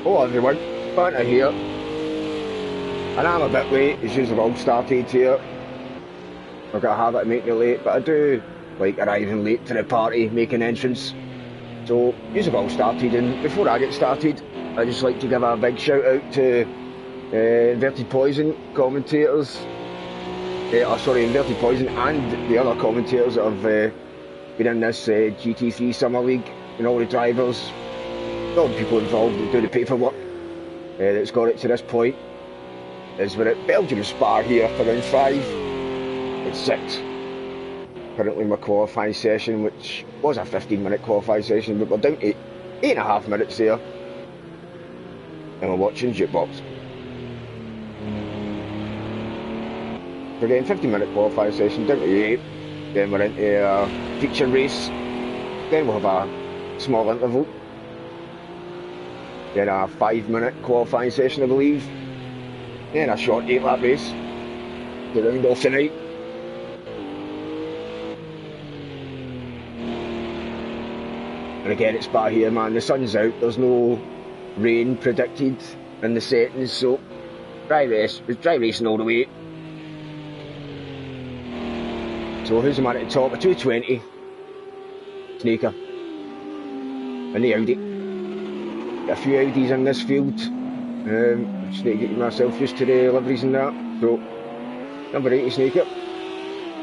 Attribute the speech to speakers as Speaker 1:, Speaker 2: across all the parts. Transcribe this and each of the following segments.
Speaker 1: Hello everyone, Banter here, and I'm a bit late, as usual. All started here. I've got a habit of making it late, but I do like arriving late to the party, making entrance. So, usually all started, and before I get started, I just like to give a big shout out to Inverted Poison commentators. Inverted Poison and the other commentators that have been in this GT3 Summer League, and all the drivers, all the people involved that do the paperwork that's got it to this point. As we're at Belgium Spa here for round 5. It's 6. Currently my qualifying session, which was a 15-minute qualifying session, but we're down to 8.5 minutes there. And we're watching Jukebox. We're getting 15-minute qualifying session down to 8. Then we're into a feature race. Then we'll have a small interval. Then a 5-minute qualifying session, I believe. Then a short 8-lap race to round off the night. And again, it's Spa here, man. The sun's out. There's no rain predicted in the settings, so dry racing all the way. So who's the man at the top? A 220 Snaker and the Audi. Got a few Audis in this field. Just need to get myself used to the liveries and that. So, number 80 Snaker.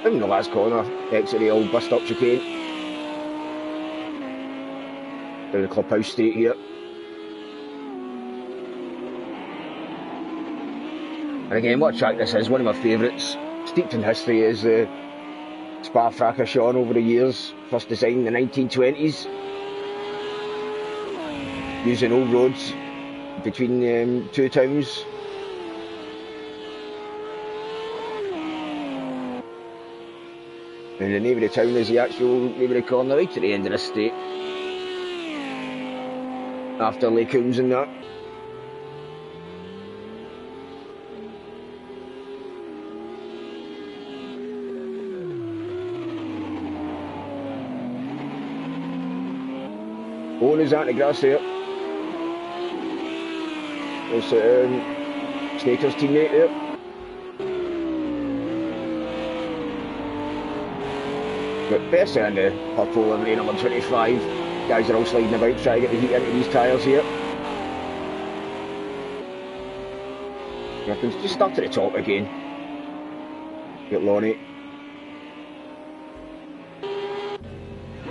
Speaker 1: In the last corner, exit the old bus stop chicane. Down the clubhouse straight here. And again, what a track this is, one of my favourites. Steeped in history is Spa Francorchamps over the years. First designed in the 1920s. Using old roads between two towns. And the name of the town is the actual name of the corner right at the end of the state. After Lake Coombs and that. Oh, there's that in the grass there. There's Snaker's teammate there. But best in the purple livery, number 25. Guys are all sliding about, trying to get the heat into these tyres here. I can just start to the top again. Get Lonnie.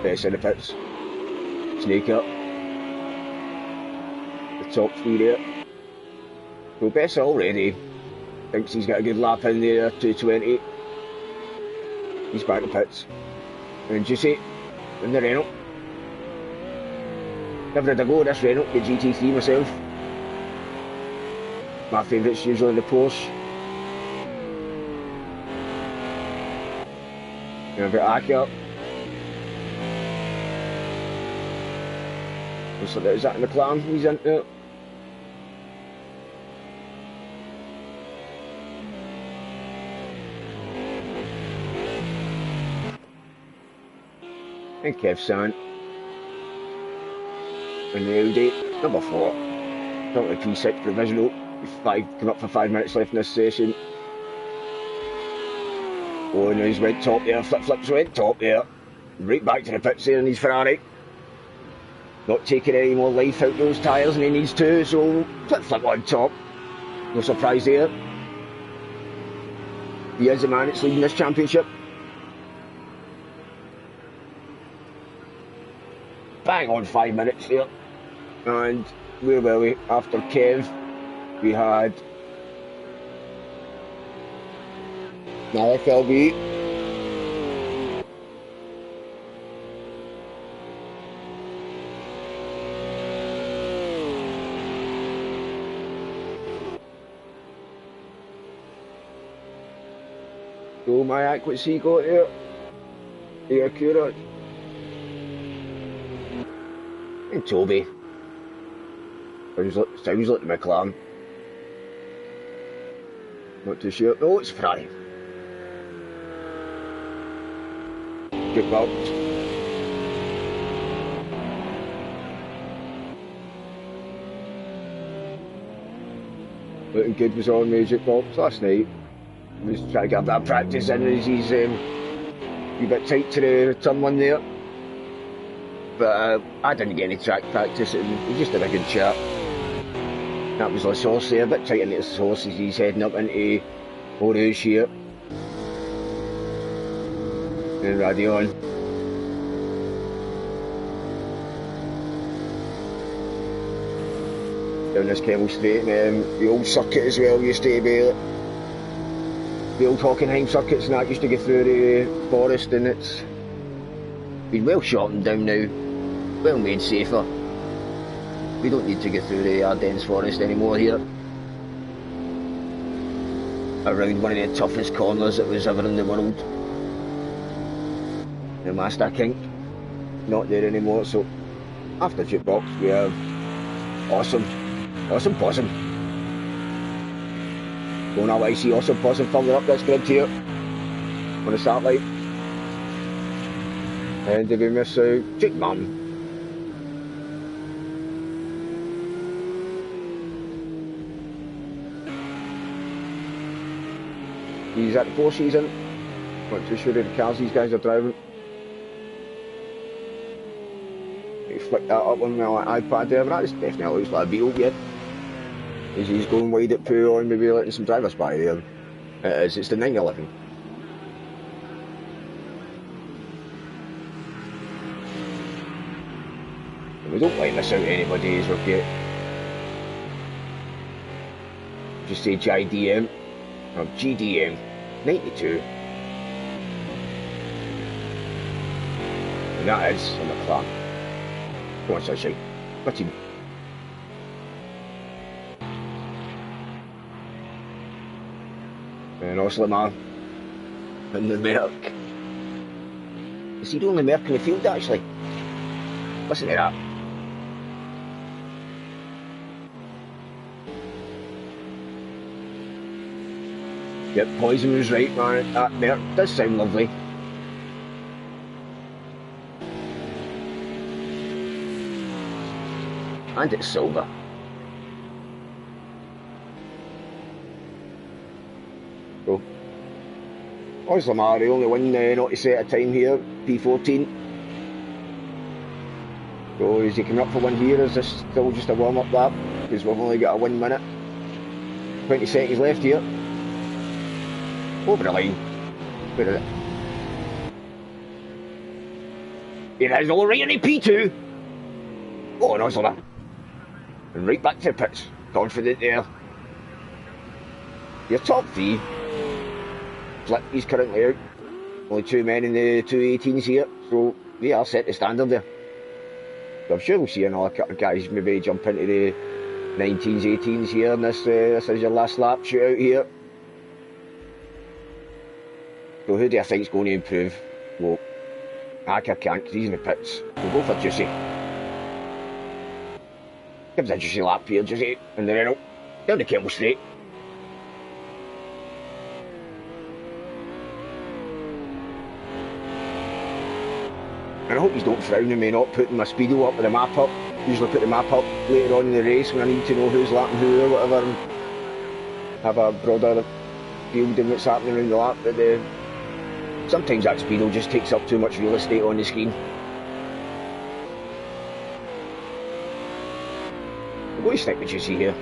Speaker 1: Best in the pits. Snaker. The top 3 there. So Bessa already thinks he's got a good lap in there, 220. He's back to pits. And Juicy in the Renault. Never had a go at this Renault, the GT3 myself. My favourite's usually the Porsche. And a bit accurate. Looks like there's that in the McLaren he's into it. And Kev Sant. And the Audi, number 4. Not the P6 provisional. Come up for 5 minutes left in this session. Oh, and he's went top there. Flips went top there. Right back to the pits there in his Ferrari. Not taking any more life out those tyres and he needs to, so flip on top. No surprise there. He is the man that's leading this championship. Bang on 5 minutes there. And where were we? After Kev, we had FLB. So Mayak, what's he got here? The Acura. And Toby. Sounds like the McLaren. Not too sure. No, it's Ferrari. Good box. Looking Good was on Music Box last night. He was trying to get a bit of practice in as he's a bit tight to the turn one there. But I didn't get any track practice, it was just a good chat. That was Les Horse there, a bit tight into his horse as he's heading up into Rouge here. And ready on. Down this Kemmel Straight, and the old circuit as well used to be the old Hockenheim circuits, and that used to go through the forest, and it's been well shortened down now, well made safer. We don't need to go through the Ardennes forest anymore here. Around one of the toughest corners that was ever in the world. The Master King, not there anymore, so after Jukebox we have Awesome Possum. Going that way, see Awesome Possum further up this grid here on the start line. And did we miss out Jake Mum? He's at the Four Season. Not too sure of the cars these guys are driving. You flick that up on my iPad there, but that definitely looks like a Beetle yet. As he's going wide at Pooh and maybe letting some drivers by there. It is, it's the 911. And we don't like miss out anybody as we've got. Just say GDM or GDM 92. And that is a McLaren. Come on, Sunshine. My team. And also man in the Merc. Is he the only Merc in the field actually? Listen to that. Yep, Poison was right, man. That Merc does sound lovely. And it's silver. So, obviously Lamar, the only one not to set a time here, P14. So is he coming up for one here? Is this still just a warm-up lap? Because we've only got a 1 minute. 20 seconds left here. Over the line. Where is it? It is all right in the P2. Oh, no, Lamar. And right back to the pits. Confident there. Your top three. Flip, he's currently out. Only 2 men in the 218s here, so they are set the standard there. So I'm sure we'll see another couple of guys maybe jump into the 19s, 18s here, and this is your last lap shootout here. So who do I think's going to improve? Well, Acker can't, because he's in the pits. We'll go for Juicy. Gives a Juicy lap here, Juicy, and the Renault. Down the Kemmel Straight. And I hope you don't frown at me not putting my speedo up with the map up. Usually put the map up later on in the race when I need to know who's lapping who or whatever, and have a broader field in what's happening around the lap. But sometimes that speedo just takes up too much real estate on the screen. I'm going to stick with Juicy here.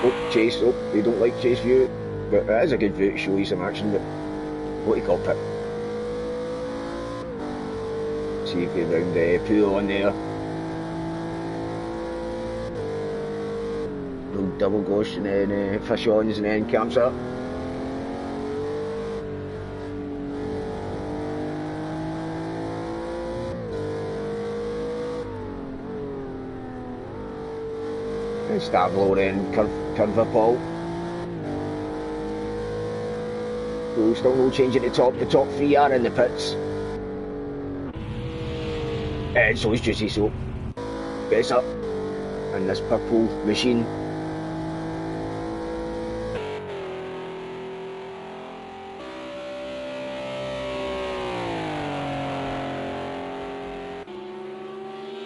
Speaker 1: Oh, Chase, oh, they don't like Chase view. But it is a good view to show you some action, but what do you call it? See if you're round the pool on there. Little double gosh and then fish ons and then camps up. And Stavlo then curve up all. So still no change at the top. The top three are in the pits. And so is Juicy, so gets up in this purple machine.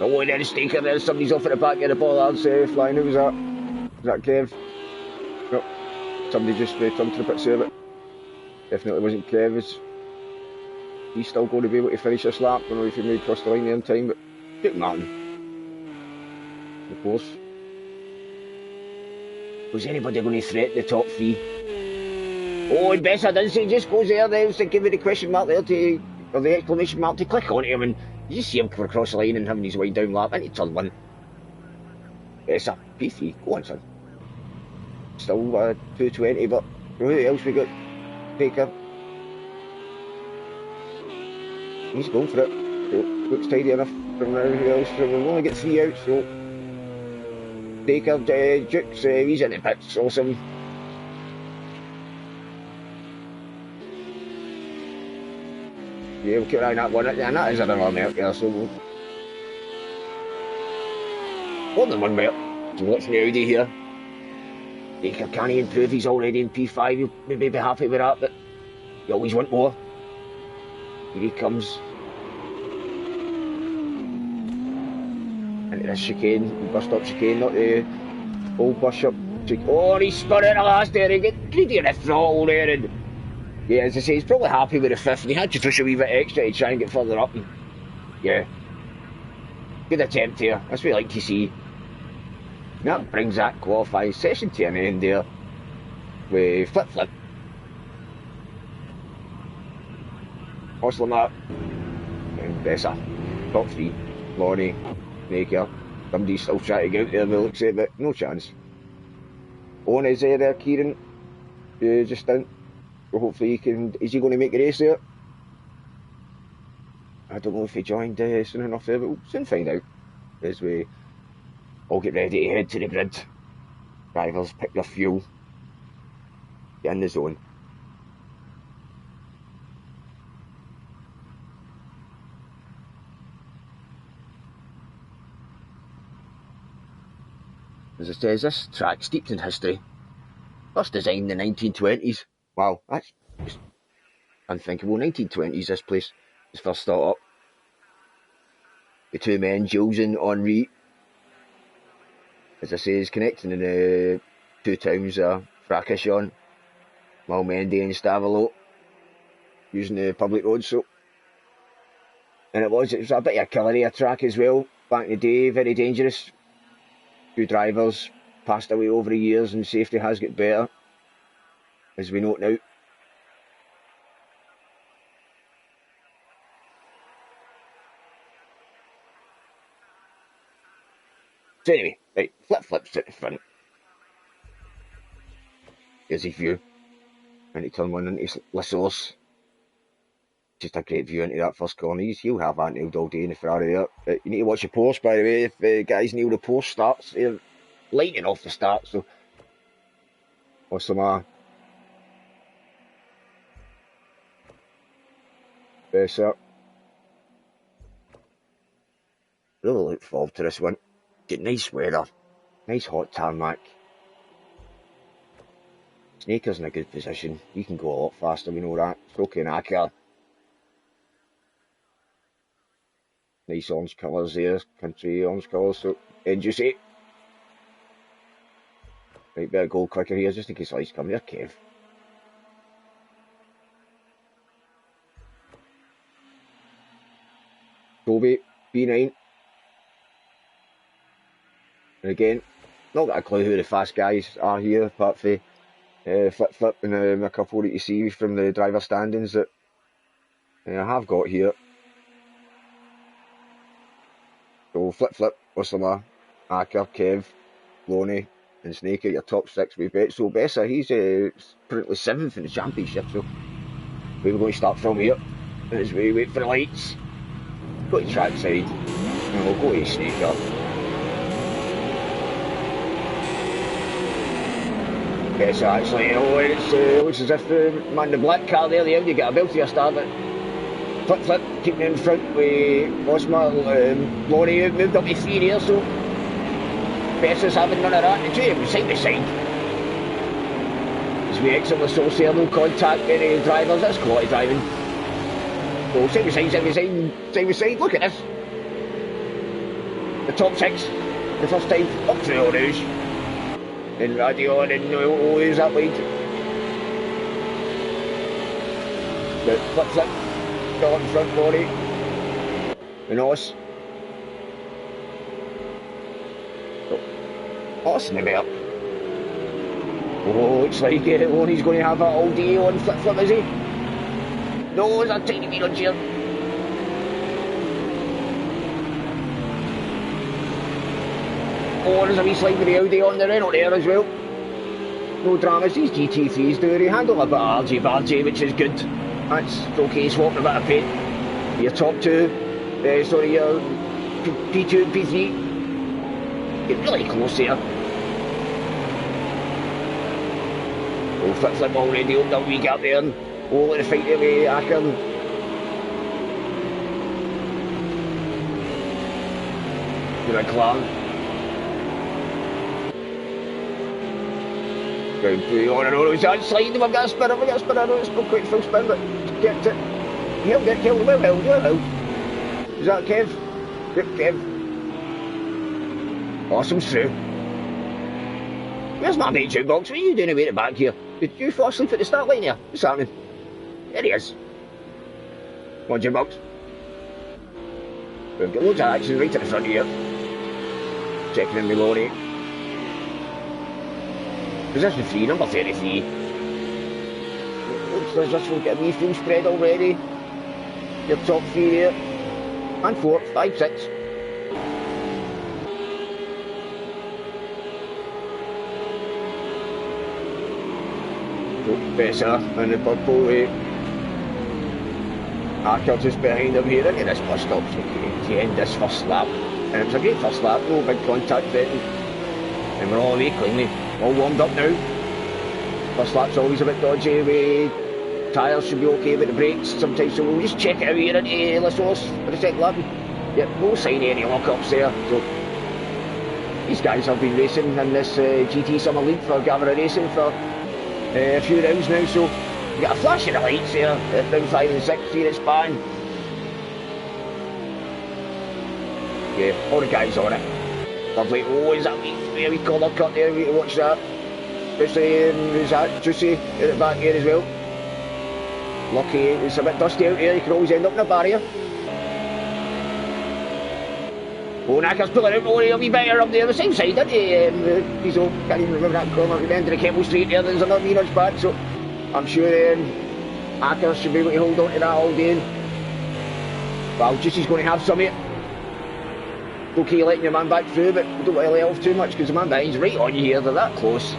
Speaker 1: Oh, and then Staker there, somebody's off at the back of the ball, that's flying. Who was that? Was that Kev? No, somebody just come to the pits of it. Definitely wasn't Kev. He's still going to be able to finish this lap. I don't know if he made cross the line there in time, but good Martin. Of course. Was anybody going to threaten the top three? Oh, and Bessa didn't say, just goes there, then to give it the question mark there to, or the exclamation mark to click on him, and you just see him come across the line and having his wind down lap into turn one. Bessa, P3, go on son. Still 220, but who else we got? Baker. He's going for it. So, looks tidy enough from everybody else. So we've only got 3 out, so Baker, Jukes, he's in the pits, awesome. Yeah, we'll keep an eye on that one, and that is another melt there, so we'll... More than one melt. So what's the Audi here? Baker, can he improve? He's already in P5, he'll maybe be happy with that, but you always want more. Here he comes. Into this chicane, bus stop chicane, not the old bus shop chicane. Oh, and he spun it at the last there, he got greedy in the throttle there, and yeah, as I say, he's probably happy with the 5th, and he had to push a wee bit extra to try and get further up, and yeah. Good attempt here, that's what we like to see. And that brings that qualifying session to an end there, with flip. Osler and Bessa, top 3, Lonnie, Maker, somebody's still trying to get out there, but looks like it, but no chance. Owen is there, Kieran, just in, so hopefully he can, is he going to make the race there? I don't know if he joined soon enough there, but we'll soon find out, as we all get ready to head to the grid. Drivers pick their fuel, get in the zone. As it says, this track steeped in history. First designed in the 1920s. Wow, that's just unthinkable. 1920s, this place was first thought up. The two men, Jules and Henri, as I say, is connecting in the two towns, Fracasson, Malmende and Stavelot, using the public roads. So, and it was a bit of a killer area track as well, back in the day, very dangerous. Two drivers passed away over the years and safety has got better, as we know it now. So anyway, right, flips at the front. Here's his view. And he turn one into La Source. Just a great view into that first corner. He'll have that nailed all day in the Ferrari there. You need to watch the post, by the way. If guys nail the post starts, they're lightning off the start. So, awesome. Bessa. Really look forward to this one. Get nice weather, nice hot tarmac. Snaker's in a good position. He can go a lot faster, we know that. So can Acker. Nice orange colours there, country orange colours, so end you say. Right, better go quicker here just in case lights come there, Kev. Toby, B9. And again, not got a clue who the fast guys are here, apart from Flip and a couple that you see from the driver standings that I have got here. So Flip, Osama, Acker, Kev, Loney and Snake are your top 6 we bet. So Bessa, he's currently 7th in the championship, so we're going to start from here as we wait for the lights. Go to track side and we'll go to Snaker. Bessa actually, it looks as if the man in the black car there, the Audi got a beltier start, but Flip keeping in front with Osmar. Loney moved up to 3 here, so Bessa's having none of that. The two of them side by side. As we exit the source here, no contact any drivers, that's quality driving. So side by side, look at this. the top 6, the first time up through all those. And radio and always that lead. The flip, still in front body. The nose. Horse in the belt. Oh, looks like Lonnie's going to have that all day on flip, is he? No, there's a tiny bit on here. Oh, there's a wee slide with the Audi on the Renault there as well. No dramas, these GT3s do. They handle a bit of argy-bargy, which is good. That's okay, swapping a bit of paint. Your top 2, your P2 and P3. Get really close here. Oh, flip already opened up a wee gap there. And oh, let the fight there with Acker. The McLaren. Going through on and on, it's that slide, we've got a spinner, I know it's not quite full spin, but kept it. He'll get killed, well held. Is that Kev? Yep, Kev. Awesome's through. Where's my mate Jukebox? What are you doing away at the back here? Did you fall asleep at the start line here? What's happening? There he is. Come on, Jukebox. We've got loads of action right at the front here. Checking in with Lonnie. Position 3, number 33. Looks like this will get a wee full spread already. Your top 3 there. And 4, 5, 6. Better and the purple way. Acker just behind him here into this bus stop to end this first lap. And it was a great first lap, no big contact threatened. And we're all away cleanly. All warmed up now. First lap's always a bit dodgy with tyres, should be okay with the brakes sometimes, so we'll just check it out here into La Source for the second lap. Yep, no sign of any lock-ups there. So these guys have been racing in this GT Summer League for Gavra Racing for a few rounds now, so we got a flash of the lights there at round 5 and 6 here at Span. Yeah, all the guys on it. Lovely. Oh, is that a wee collar cut there? We need to watch that. Especially, who's that? Juicy at the back here as well. Lucky, it's a bit dusty out here, you can always end up in a barrier. Oh, Nacker's pulling out, oh, a wee bit up there, the same side, didn't he? Diesel, can't even remember that corner at the end of the Keppel Street there, there's another wee nudge back, so I'm sure Acker should be able to hold on to that all day. Well, Juicy's going to have some here. Okay letting your man back through, but we don't want to lay off too much because the man behind's right on you here, they're that close.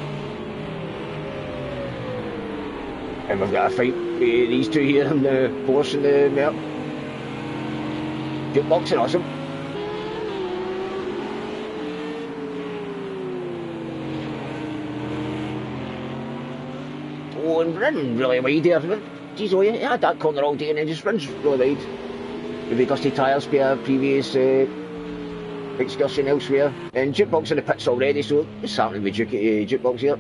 Speaker 1: And we've got a fight with these two here in the Porsche and the Merc. Jukebox and awesome. Oh, and running really wide there. Jeez, oh, he had that corner all day and then just runs really wide. Maybe gusty tyres by a previous excursion elsewhere. And Jukebox in the pits already, so it's happening with Jukebox here.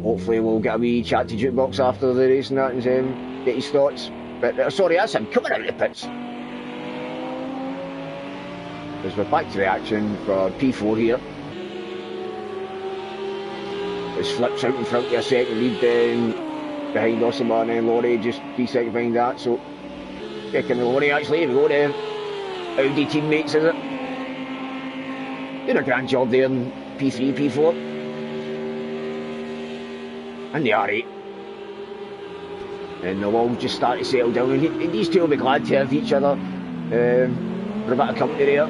Speaker 1: Hopefully we'll get a wee chat to Jukebox after the race and that and get his thoughts. But sorry, that's him coming out of the pits. As we're back to the action for P4 here. His flips out in front of a second lead behind Osama and then Laurie just 3 seconds behind that, so checking the Laurie actually, here we go there. Audi teammates, is it? Doing a grand job there in P3, P4. And the R8. And they'll all just start to settle down, and these two will be glad to have each other for a bit of company there.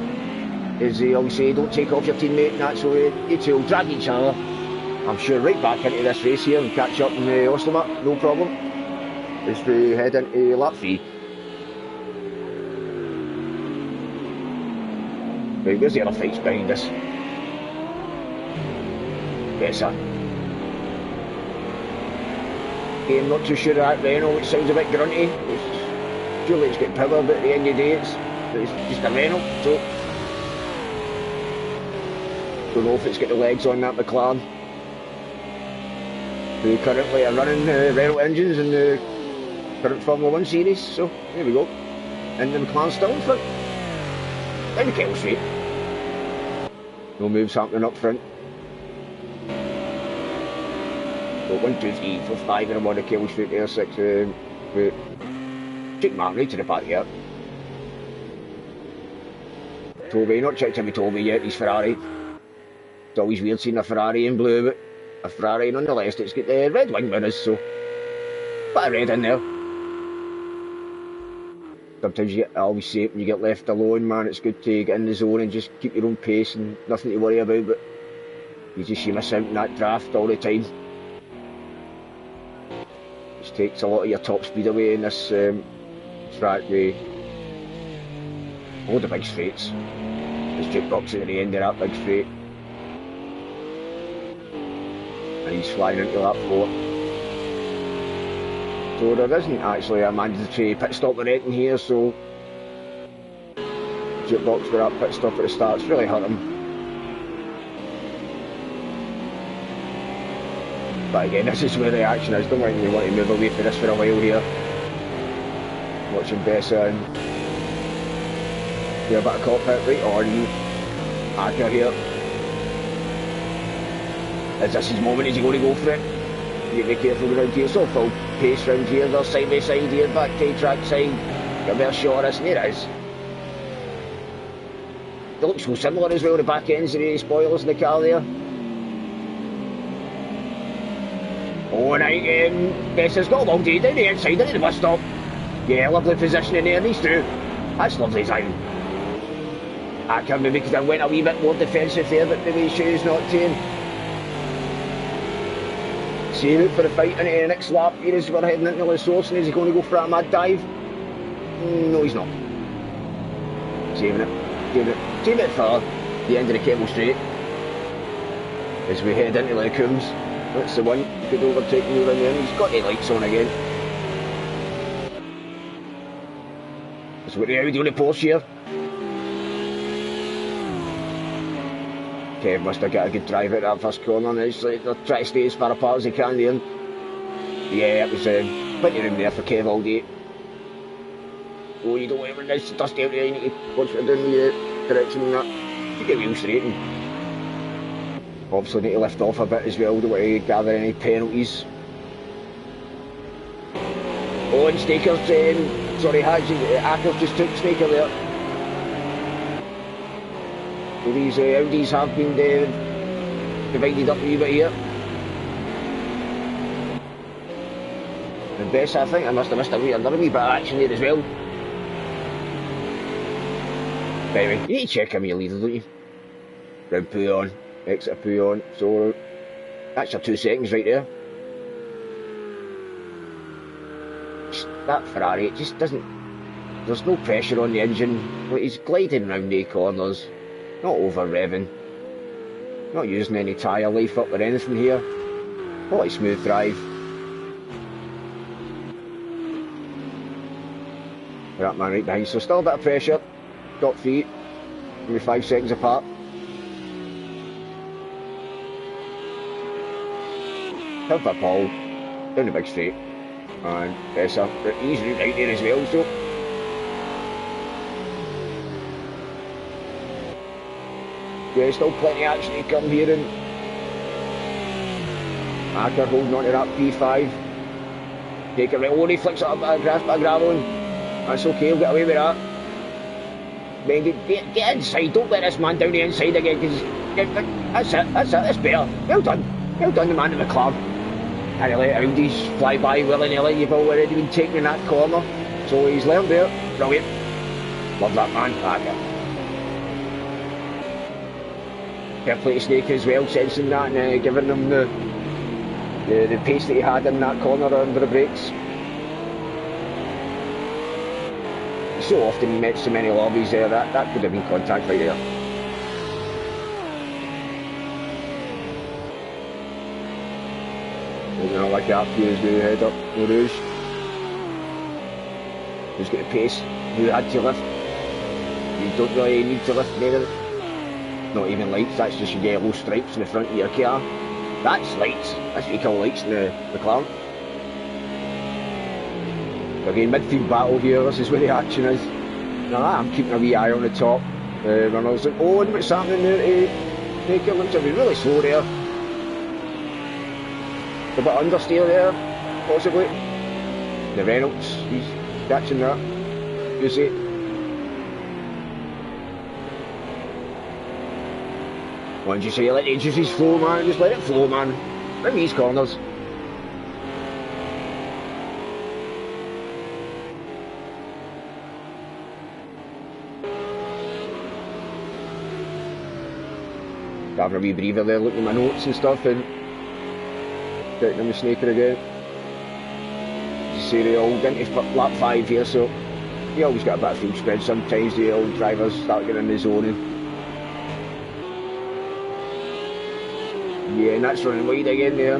Speaker 1: As they always say, don't take off your teammate and that, so you two will drag each other, I'm sure, right back into this race here and catch up in Oslama, no problem, as we head into lap 3. Right, where's the other fights behind us? Yes, sir. I'm not too sure of that Renault, it sounds a bit grunty. Surely it's got power, but at the end of the day it's just a Renault, so don't know if it's got the legs on that McLaren. Who currently are running Renault engines in the current Formula 1 series, so there we go. And the McLaren's still in front. Down the kettle straight. No moves happening up front. So 1, 2, 3, 4, 5 and I'm on the kettle straight there, 6, wait. Check Mark right to the back here. Toby, not checked every Toby yet, he's Ferrari. It's always weird seeing a Ferrari in blue, but a Ferrari nonetheless. It's got the red wing mirrors, so bit of red in there. Sometimes you get, I always say it, when you get left alone, man, it's good to get in the zone and just keep your own pace and nothing to worry about, but you just see miss out in that draft all the time. Just takes a lot of your top speed away in this track with all the big straights. There's jukebox at the end of that big straight. And he's flying into that floor. So there isn't actually a mandatory pit stop or anything here, so jukebox for that pit stop at the start's really hurt him. But again, this is where the action is. Don't think you want to move away from this for a while here. Watching Bessa and do a bit of cockpit right on Acker here. Is this his moment? Is he going to go for it? You need to be careful around here. So full pace round here. They're side by side here, back to track side. Got a bit of shot of this, and there it is. They look so similar as well, the back ends of the spoilers in the car there. Oh, right, Bessa's got him all day down the inside into the bus stop. Yeah, lovely positioning there, these two. That's lovely time. I can't maybe because I went a wee bit more defensive there, but maybe shoes not to. Save it for the fight into the next lap here as we're heading into the source, and is he going to go for that mad dive? No, he's not. Saving it for the end of the Kettle Straight as we head into the Coombs. That's the one, good overtaking over in there, he's got the lights on again. That's what the Audi on the Porsche here. Kev must have got a good drive at that first corner, and it's like they're trying to stay as far apart as they can there. Yeah, it was plenty of room there for Kev all day. Oh, you don't want to run this dusty out there, you need to watch it down the direction and that. You get wheel straight and obviously need to lift off a bit as well, don't want to gather any penalties. Oh, and Snaker's, sorry, Acker's just took Snaker there. So these Audis have been divided up a wee bit here. And Bess, I think I must have missed another wee bit of action there as well. But anyway, you need to check him your leader, don't you? Round Pouillon, exit Pouillon, so that's your 2 seconds right there. That Ferrari, it just doesn't, there's no pressure on the engine, like he's gliding around the corners, not over revving, not using any tyre life up or anything here, quite smooth drive. That man right behind, so still a bit of pressure, top 3, maybe 5 seconds apart. Help that Paul, down the big straight. And Bessa, he's right there as well, so yeah, still plenty of action to come here, and Acker holding on to that P5. Take it right, oh, he flicks up a bit of grass, bit of gravel, and that's okay, we'll get away with that. Then get inside, don't let this man down the inside again, because that's better. Well done, the man in the club. And he let Audis fly by willy-nilly. You've already been taken in that corner, so he's learned there. Brilliant. Love that man, Acker. Fair play to Snake as well, sensing that and giving him the pace that he had in that corner under the brakes. So often he met so many lobbies there, that could have been contact right there. You know, like that few is going to head up the Rouge. Who's got the pace? Who had to lift? You don't really need to lift neither. Not even lights, that's just your yellow stripes in the front of your car. That's lights, that's what you call lights in the McLaren. Again, midfield battle here, this is where the action is. Now I'm keeping a wee eye on the top. runners. And oh, and what's happening there to make it look to be really slow there. A bit understeer there, possibly. The Reynolds, he's catching that. You see. Once you say let it just his flow, man, just let it flow, man. Bring these corners. Having a wee breather there, looking at my notes and stuff, and getting him a snaker again. As you say, they all get into lap 5 here, so you always get a bit of field spread sometimes. The old drivers start getting in the zone. Yeah, and that's running wide again there.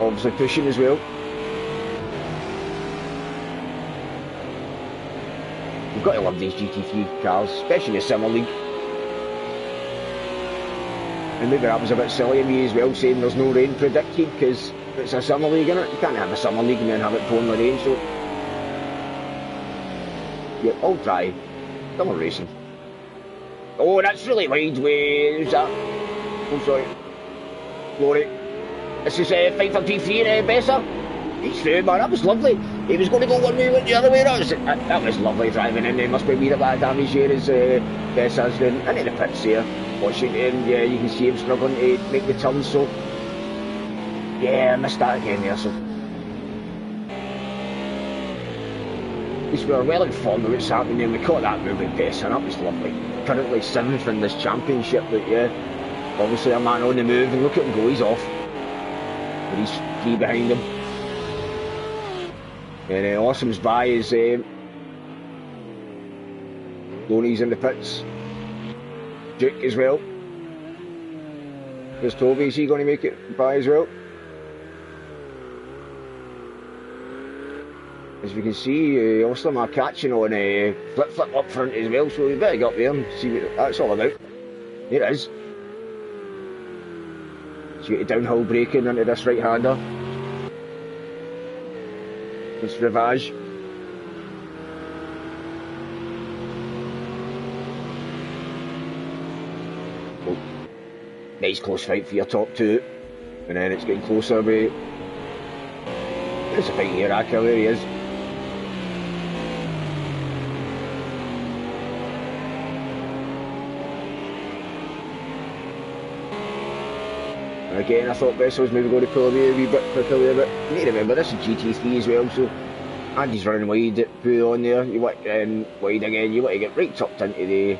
Speaker 1: Obviously pushing as well. You've got to love these GT3 cars, especially the Summer League. And maybe that was a bit silly of me as well, saying there's no rain predicted, because it's a Summer League, innit? You can't have a Summer League and then have it pouring with rain, so... Yeah, all dry. Gavra Racing. Oh, that's really wide. Where's that? Oh, sorry. Glory. This is fight for T3 and Besser. He's through, man. That was lovely. He was going to go one way, went the other way. That was lovely driving in. There must be a wee bit of damage here as Besser's in. Into the pits here. Washington, yeah, you can see him struggling to make the turn, so... Yeah, I missed that again there, so... At least we were well informed of what's happening and we caught that move with Besser. That was lovely. Currently 7th in this championship, but yeah... Obviously a man on the move, and look at him go, he's off. But he's 3 behind him. And Awesome's by is Loney's in the pits. Duke as well. There's Toby, is he going to make it by as well? As we can see, Awesome are catching on flip up front as well, so we better get up there and see what that's all about. Here it is. So you get a downhill braking into this right-hander. It's Rivage. Oh, nice close fight for your top 2. And then it's getting closer with... There's a fight here, Acker, there he is. Again, I thought Bessel was maybe going to pull away a wee bit quicker there, but you need to remember this is GT3 as well, so Andy's running wide at Pooh on there, you want wide again, you want to get right tucked into the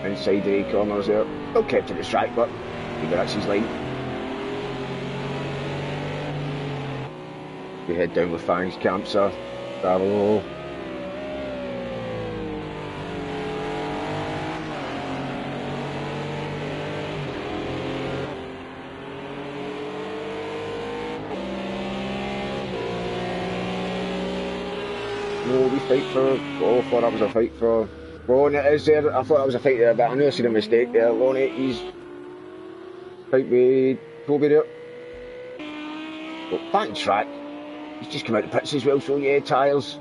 Speaker 1: inside the corners there. Still kept to the track, but maybe that's his line. We head down with Fang's camp, sir. Bravo. No, we fight for... Oh, I thought that was a fight for... Oh, and it is there. I thought that was a fight there, but I knew I seen a mistake there. Loney, he's... Fight with Toby there. Oh, back in track. He's just come out the pits as well, so yeah, tyres.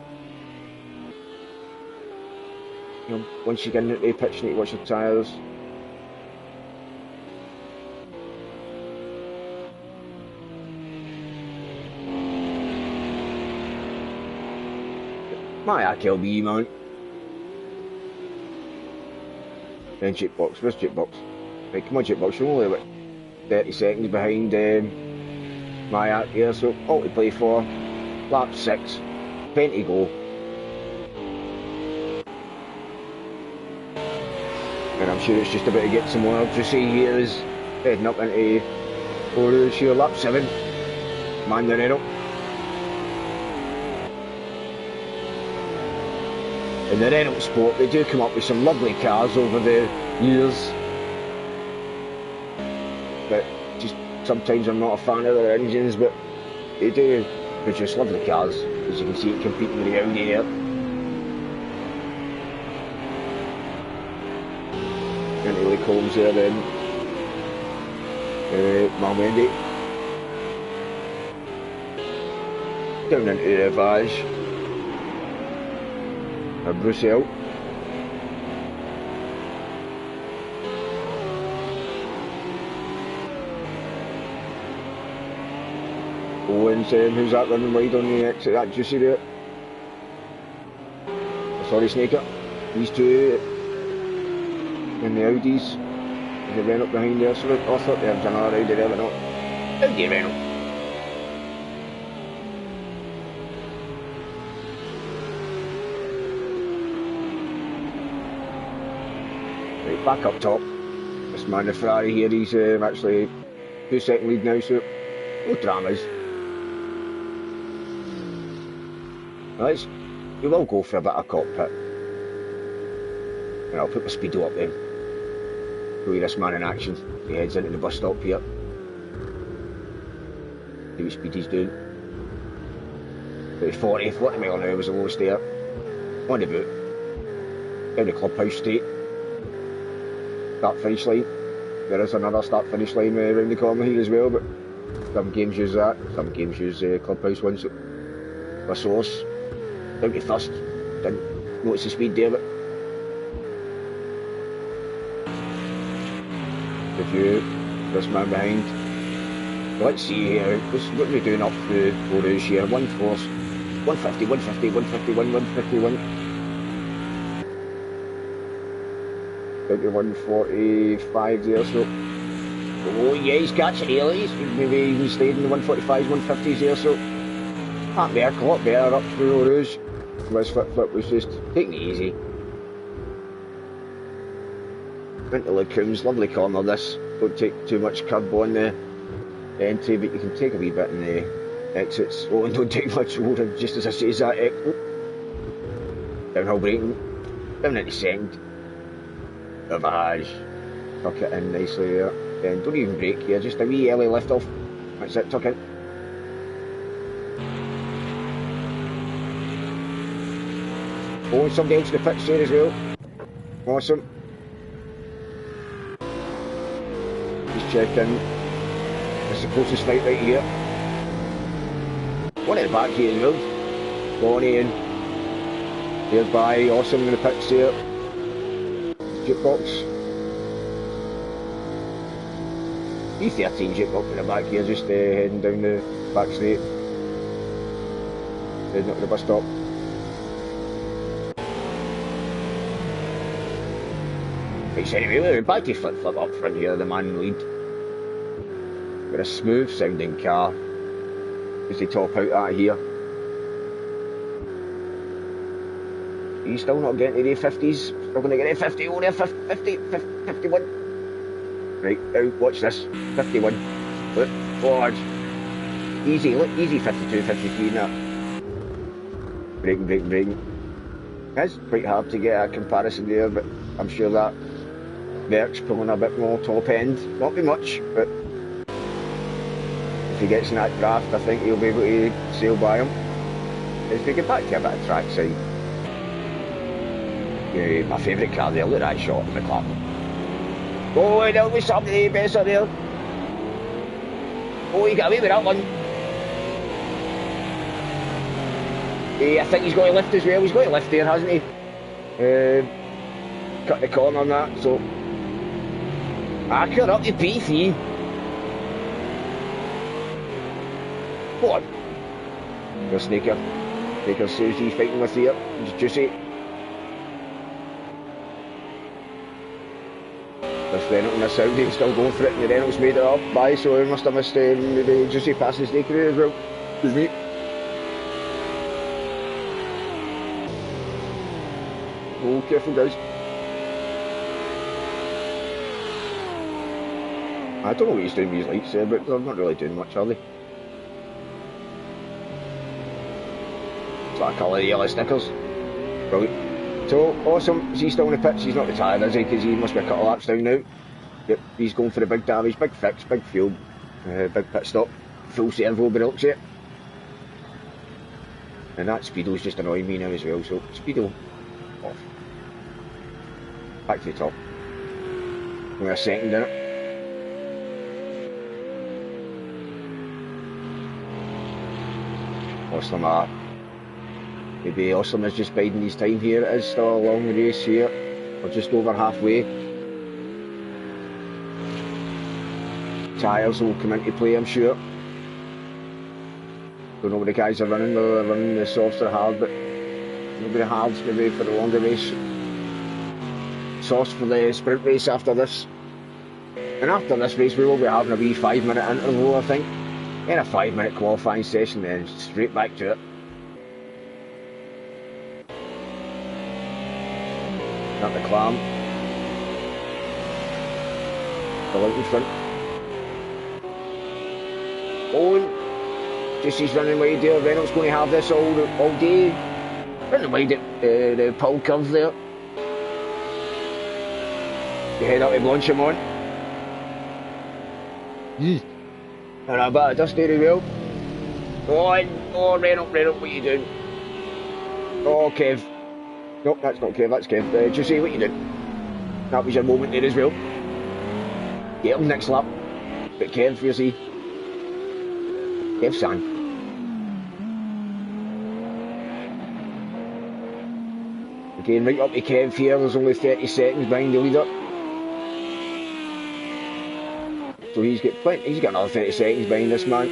Speaker 1: You know, once you get into the pitch, you need to watch your tyres. My AKLB, man. Then Jukebox, where's Jukebox? Right, come on Jukebox, you're only about 30 seconds behind my act here, so all to play for. Lap 6, 10 to go. And I'm sure it's just about to get some more. Just see here is heading up into Orange here, lap 7. Mandarino. In the Renault Sport, they do come up with some lovely cars over the years. But just sometimes I'm not a fan of their engines, but they do produce lovely cars. As you can see, it competing with the Audi there. Into the combs there then. Malmendi. Down into the Rivage. Bruxelles. Owens, who's that running wide on the exit? That Juicy there. Sorry, Snaker. These two in the Audis. They ran up behind there, so I thought there was another Audi there, but not. Audi Renault. Right, back up top. This man, the Ferrari here, he's actually 2-second lead now, so no dramas. We will go for a bit of cockpit. And I'll put my speedo up then. Show you this man in action. He heads into the bus stop here. See what speed he's doing. About 40, 40 mile an hour was the lowest there. On the boot. Down the clubhouse straight. Start finish line. There is another start finish line around the corner here as well, but some games use that, some games use clubhouse ones. For source. Down to first. Didn't notice the speed there, but review, this man behind. Let's see here, what are we doing up through Eau Rouge here? 150, 150, 151, 151. Down to 145 there, so. Oh yeah, he's catching early. Maybe even stayed in the 145s, 150s there, so. That worked a lot better up through Eau Rouge. This flip was just taking it easy. Into Lacoons, lovely corner this. Don't take too much curb on the entry, but you can take a wee bit in the exits. Oh, and don't take much over, just as I say that exit. Downhill braking, down into second. Lavage. Tuck it in nicely there. And don't even brake here, just a wee early lift off. That's it, tuck in. Oh, somebody else in the pitch there as well. Awesome. Just checking. It's the closest fight right here. One at the back here as well. Bonnie in. There's by Awesome in the pitch there. Jukebox. E13 jukebox in the back here, just heading down the back straight. Heading up to the bus stop. Right, anyway, we're back to flip up front here, the man in the lead. Got a smooth sounding car as they top out that here. He's still not getting to the 50s, still going to get to 50, oh there, 50, 51. Right, now watch this, 51. Look, forward. Easy, look, easy 52, 53 in that. Braking. It's quite hard to get a comparison there, but I'm sure that Merck's pulling a bit more top end. Not be much, but if he gets in that draft, I think he'll be able to sail by him. If we get back to a bit of track side. Yeah, my favourite car there, look at that shot in the car. Oh, and there'll be somebody better there. Oh, he got away with that one. I think he's got to lift as well. He's got to lift there, hasn't he? Cut the corner on that, so. Acker up to P3. Go on. There's Snaker. Snaker says he's fighting with here. He's juicy. This Renault and this Audi still going for it, and the Renault's made it up by, so he must have missed maybe juicy passing Snaker there as well. Excuse me. Oh, careful guys. I don't know what he's doing with his lights there, but they're not really doing much, are they? It's like a colour of yellow stickers. Brilliant. So, Awesome, is he still on the pitch? He's not retired, is he? Because he must be a couple of laps down now. Yep, he's going for the big damage, big fix, big fuel, big pit stop, full servo by the looks of it. And that speedo's just annoying me now as well, so speedo off. Back to the top. Only a second in it. Awesome, maybe Awesome is just biding his time here. It is still a long race here. We're just over halfway. Tyres will come into play, I'm sure. Don't know what the guys are running, whether they're running the softs or hard, but maybe the hards maybe for the longer race. Softs for the sprint race after this. And after this race we will be having a wee 5-minute interval, I think. In a 5-minute qualifying session, then straight back to it. Not the clam. Still out in front. Oh, just he's running wide there. Reynolds going to have this all day. Running wide at the pull curve there. You head up to Blanchimont. And a bit of dusty as well. Oh, Reynolds, what are you doing? Oh, Kev. Nope, that's not Kev, that's Kev. Just say what you did. That was your moment there as well. Get him next lap. But Kev, you see. Kev San. Again, right up to Kev here, there's only 30 seconds behind the leader. So he's got another 30 seconds behind this man.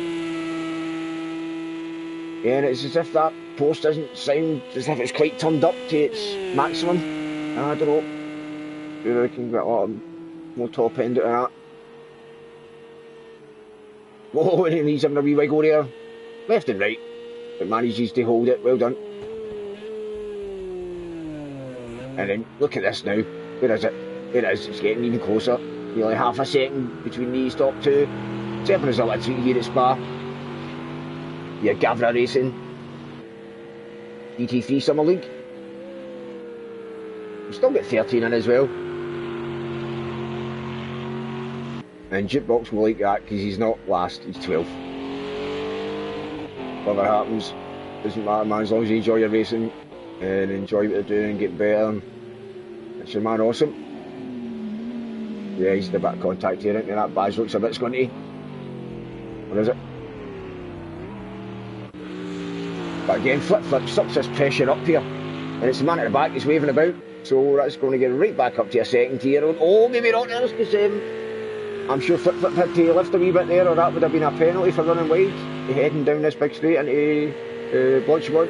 Speaker 1: Yeah, and it's as if that post doesn't sound as if it's quite turned up to its maximum. I don't know. Maybe we can get a lot more top end out of that. Whoa, and he's having a wee wiggle there. Left and right. But manages to hold it. Well done. And then look at this now. Where is it? There it is. It's getting even closer. Nearly half a second between these top two. Same result of 3 here at Spa. Yeah, Gavra Racing. GT3 Summer League. We've still got 13 in as well. And Jukebox will like that because he's not last, he's 12th. Whatever happens, doesn't matter, man, as long as you enjoy your racing and enjoy what you're doing and get better. That's your man, awesome. Yeah, he's in a bit of contact here, isn't he? That badge looks a bit squinty. What is it? But again, flip sucks this pressure up here. And it's the man at the back he's waving about. So that's going to get right back up to a second here. Oh, maybe not else, because I'm sure Flip had to lift a wee bit there, or that would have been a penalty for running wide. Heading down this big straight into Blanchimont.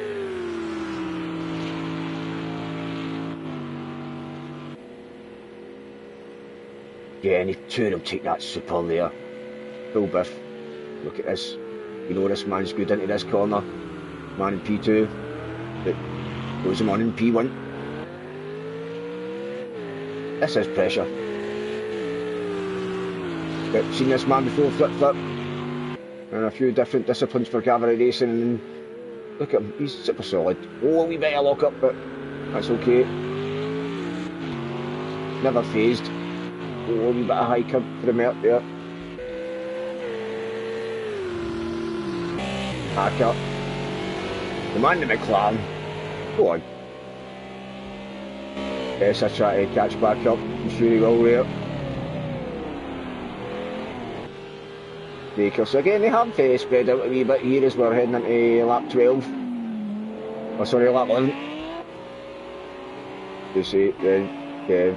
Speaker 1: Yeah, and two of them take that super there. Full biff. Look at this. You know this man's good into this corner. Man in P2. But goes him on in P1. This is pressure. But seen this man before, Flip. And a few different disciplines for Gavra Racing. And look at him, he's super solid. Oh, a wee bit of lock up, but that's okay. Never phased. Oh, a wee bit of high curb for the Merc there. Back up. The man in the McLaren. Go on. Yes, I try to catch back up. I'm sure he will there. Baker. So again, they have spread out a wee bit here as we're heading into lap 12. Oh, sorry, lap 11. You see, then Kev.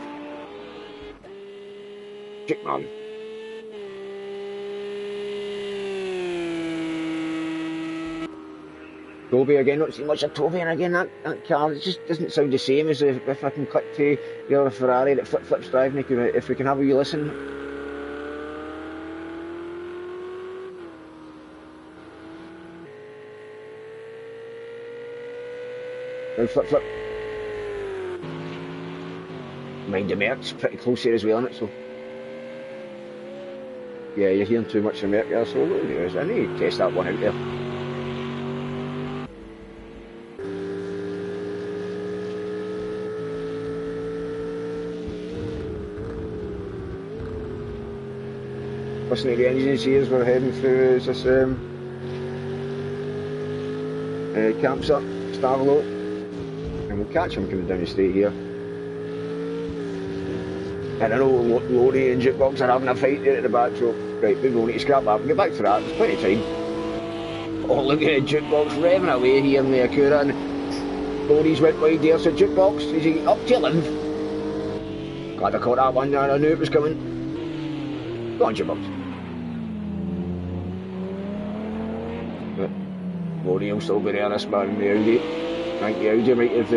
Speaker 1: Chickman. Toby again, not seen much of Toby, and again that car, it just doesn't sound the same as if I can click to the other Ferrari that Flip's driving. If we can have a wee listen. Now Flip. Mind the Merc's pretty close here as well, isn't it? So yeah, you're hearing too much of Merc there, so what do we do? I need to test that one out there. Listen to the engines here as we're heading through this campsite, Stavolo, and we'll catch him coming down the straight here. And I know Lori and Jukebox are having a fight there at the back, so right, we will need to scrap that. We'll get back to that, there's plenty of time. Oh, look at Jukebox revving away here in the Acura, and Lori's went wide there, so Jukebox, is he up to 11th? Glad I caught that one there, I knew it was coming. Go on, Jukebox. Lonnie will still be there, this man, the Audi. I think the Audi might have,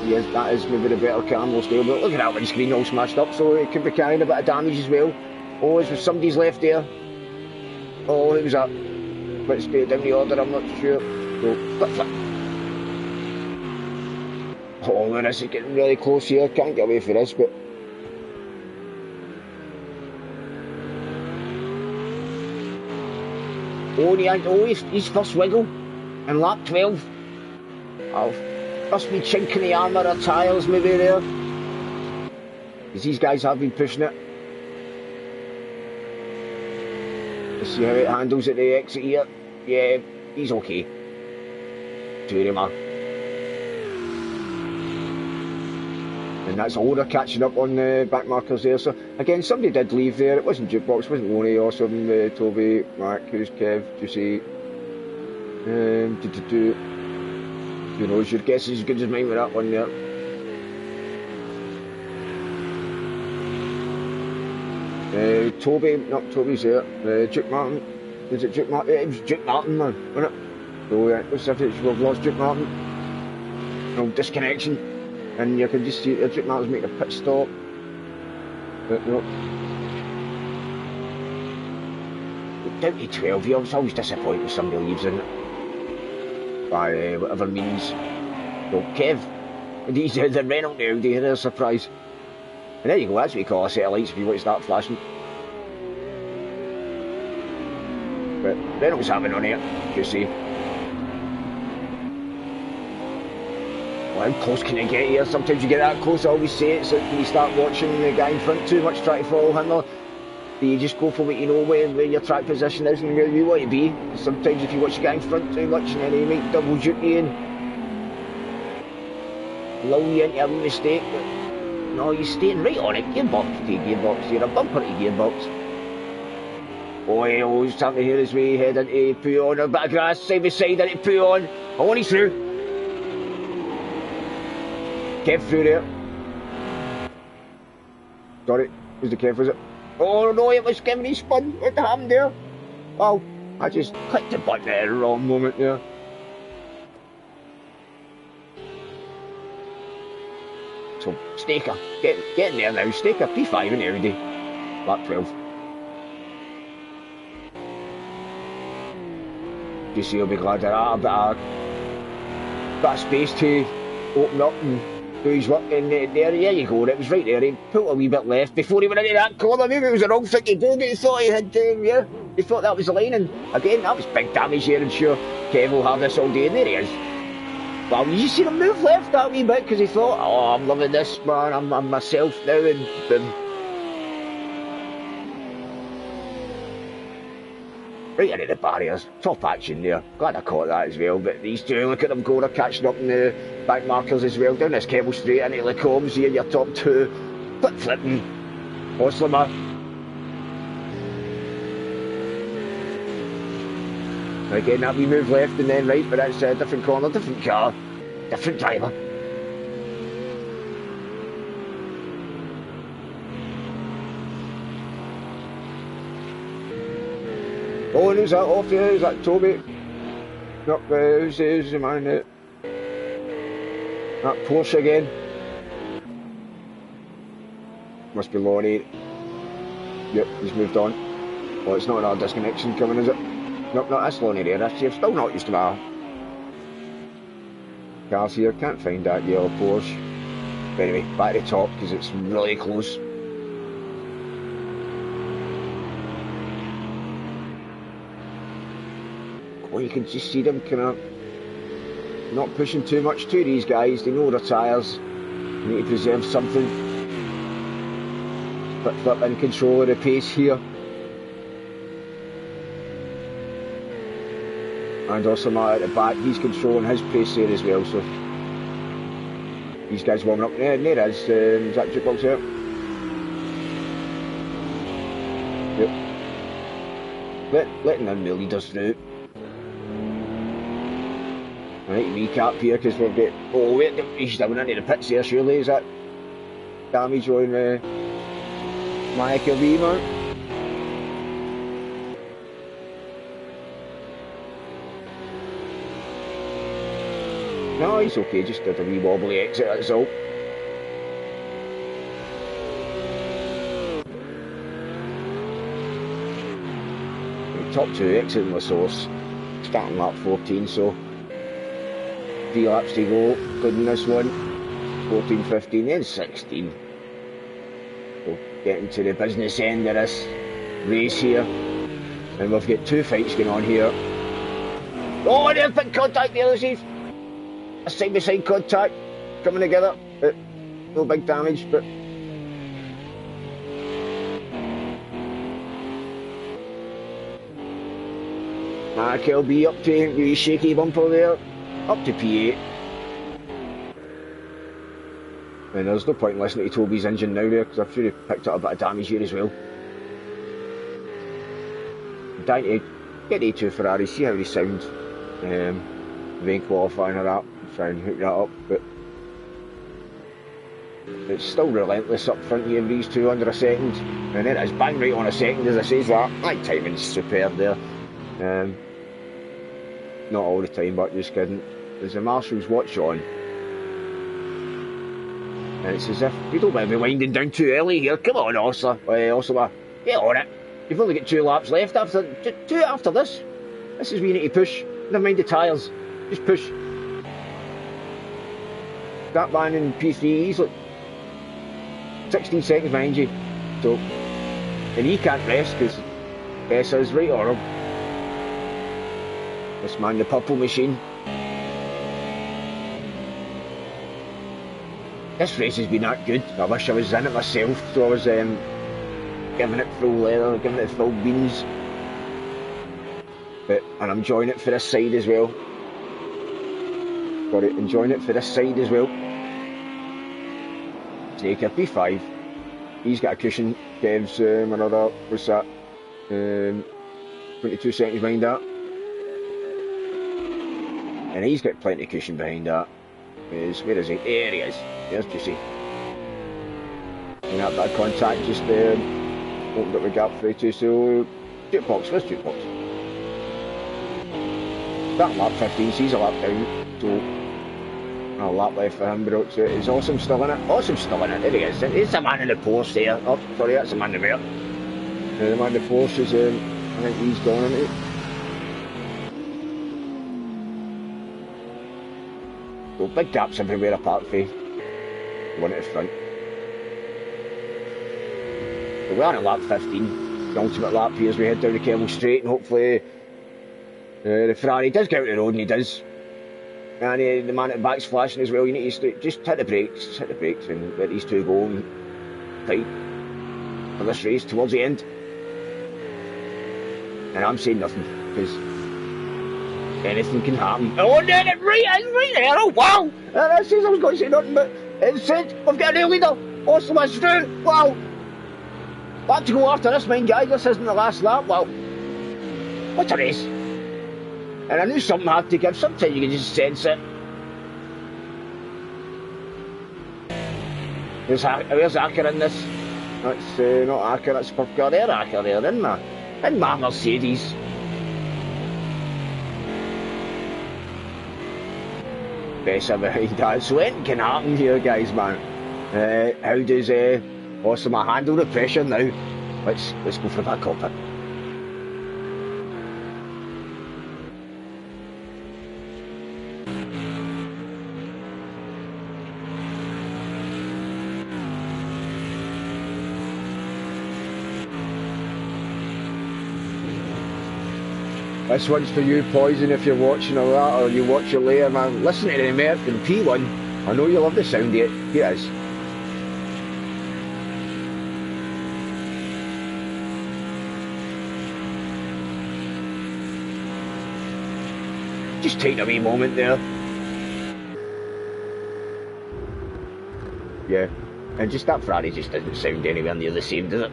Speaker 1: yes, that is maybe the better car, more stable. But look at that windscreen all smashed up, so it could be carrying a bit of damage as well. Oh, is there somebody's left there? Oh, who was that? But it's down the order, I'm not sure. So, flip. Oh, man, this is getting really close here. Can't get away for this, but... Oh, his first wiggle in lap 12. Oh, must be chinking the armour or tyres maybe there. Because these guys have been pushing it. Let's see how it handles at the exit here. Yeah, he's okay. Touring. And that's all they're catching up on the back markers there. So again, somebody did leave there. It wasn't Jukebox, it wasn't Lonnie, Awesome, Toby, Mark, who's Kev, Juicy. Who knows, your guess is as good as mine with that one there. Toby, not Toby's there. Duke Martin. Is it Duke Martin? It was Duke Martin, man, wasn't it? So looks as if we've lost Duke Martin. No disconnection. And you can just see Duke Martin's making a pit stop. But no. Down to 12, you're always disappointed when somebody leaves in it. By whatever means. So Kev, and he's the Renault now, they're a surprise. And there you go, that's what you call a set of lights if you want to start flashing. But Renault's having on here, you see. Well, how close can you get here? Sometimes you get that close, I always say it, so when you start watching the guy in front too much, try to follow him, or do you just go for what you know where your track position is and where you want to be? Sometimes if you watch the guy in front too much and then he might double duty and lull you into a wee mistake, but no, you're staying right on it. Gearbox to gearbox, you're a bumper to gearbox. Oh, he's starting to hear his way, head into Puyon, a bit of grass, side by side into Puyon. Oh, he's through. Kev through there. Sorry, who's the Kev, was it? Oh no, it was Kevin, he spun. What happened there? Oh, I just clicked the button at the wrong moment there. So, Staker, get in there now. Staker, P5 in every day. Lap 12. You see, he'll be glad of that. A bit of space to open up and do his work in there. There you go, it was right there. He pulled a wee bit left before he went into that corner. Maybe it was the wrong thing to do, but he thought he had, yeah, he thought that was the line. And again, that was big damage there, and sure, Kev will have this all day, and there he is. Well, you see him move left that wee bit because he thought, oh, I'm loving this, man, I'm myself now, and boom. Right into the barriers, top action there. Glad I caught that as well, but these two, look at them go, they're catching up in the back markers as well. Down this cable straight into the combs here, your top two. Flipping. Oslimer. Again, that we move left and then right, but that's a different corner, different car, different driver. Oh, and who's that off there? Is that Toby? No, who's the man there? That Porsche again. Must be Lonnie. Yep, he's moved on. Oh, it's not another disconnection coming, is it? Nope, no, that's Lonnie there. That's, you're still not used to my cars here. Can't find that yellow Porsche. But anyway, back to the top because it's really close. Oh, you can just see them kind of not pushing too much to these guys. They know their tyres. They need to preserve something. Flip in control of the pace here. And also Matt at the back, he's controlling his pace there as well, so these guys warming up. Yeah, there it is that Jukebox here? Yep. Letting in the leaders through. Right, recap here because we'll get. Oh wait, he's down into the pits there surely, is that damage on my KV, man? No, he's okay, just did a wee wobbly exit, that's all. Top 2 exiting the source, starting lap 14, so 3 laps to go, good in this one, 14, 15, then 16. So getting to the business end of this race here, and we've got 2 fights going on here. Oh, and there's big contact there, this is a side-by-side contact coming together, no big damage, but Mark LB up to the shaky bumper there, up to P8. And there's no point in listening to Toby's engine now there, because I'm sure he picked up a bit of damage here as well. Dying to get A2 Ferrari, see how they sound. Rain qualifying or that, try and hook that up, but it's still relentless up front here, these two under a second. And then it's bang right on a second as I says that. My timing's superb there. Not all the time, but just kidding. There's a marshal's watch on, and it's as if we don't want to be winding down too early here. Come on, Osler, get on it. You've only got 2 laps left after 2 after this. This is where you need to push. Never mind the tyres, just push. That man in P3, he's like 16 seconds behind you, so and he can't rest because Bessa's right on him. This man, the purple machine. This race has been that good. I wish I was in it myself, so I was giving it full leather, giving it full beans. And I'm enjoying it for this side as well. Got it, enjoying it for this side as well. Snaker P5. He's got a cushion. Kev's another, what's that? 22 seconds behind that. And he's got plenty of cushion behind that. Where is he? There he is. There's Juicy. And that bad contact just opened up the gap for A2, so Jukebox, where's Jukebox? That lap 15, he's a lap down, so a lap left for him, but it's Awesome still in it. Awesome still in it, there he is. It's the man in the Porsche there. Oh, sorry, that's the man in the rear. The man in the Porsche is, I think he's gone into it. So big gaps everywhere apart from one at the front. So we're on at lap 15, the ultimate lap here as we head down the Kemmel Straight, and hopefully the Ferrari does get out the road, and he does. And the man at the back's flashing as well. You need to just hit the brakes, and let these two go and fight for this race towards the end. And I'm saying nothing, because anything can happen. Oh, and then it's right there, oh wow! And I says I was going to say nothing, but it said, we've got a new leader, Awesome is through, wow! Lap to go after this, mind guys, this isn't the last lap, wow. What a race! And I knew something had to give, sometimes you can just sense it. Where's Acker in this? That's not Acker, that's Purka, they're Acker there, in my Mercedes. Bessa behind that, so anything can happen here, guys, man. How does Awesome handle the pressure now? Let's go for that cockpit. This one's for you, Poison, if you're watching or that, or you watch it later, man. Listen to the American P1. I know you love the sound of it. Here it is. Just take a wee moment there. Yeah. And just that Ferrari just doesn't sound anywhere near the same, does it?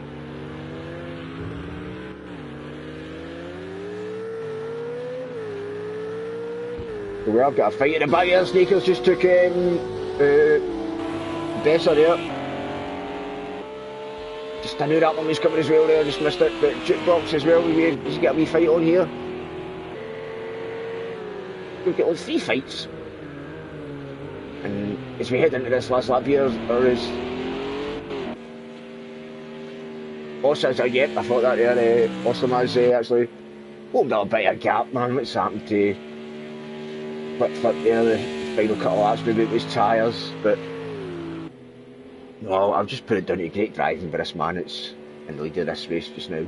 Speaker 1: So we have got a fight in the back here. Sneakers just took Bessa there. Just I knew that one was coming as well there, just missed it. But Jukebox as well, he's got a wee fight on here. We've got 3 fights. as we head into this last lap here, or is Ossa's a yep, I thought that there, Osama's actually opened up a bit of a gap, man. What's happened to flip there, the final couple of laps, maybe it was tyres, but no, I'll just put it down to great driving by this man. It's in the lead of this race just now.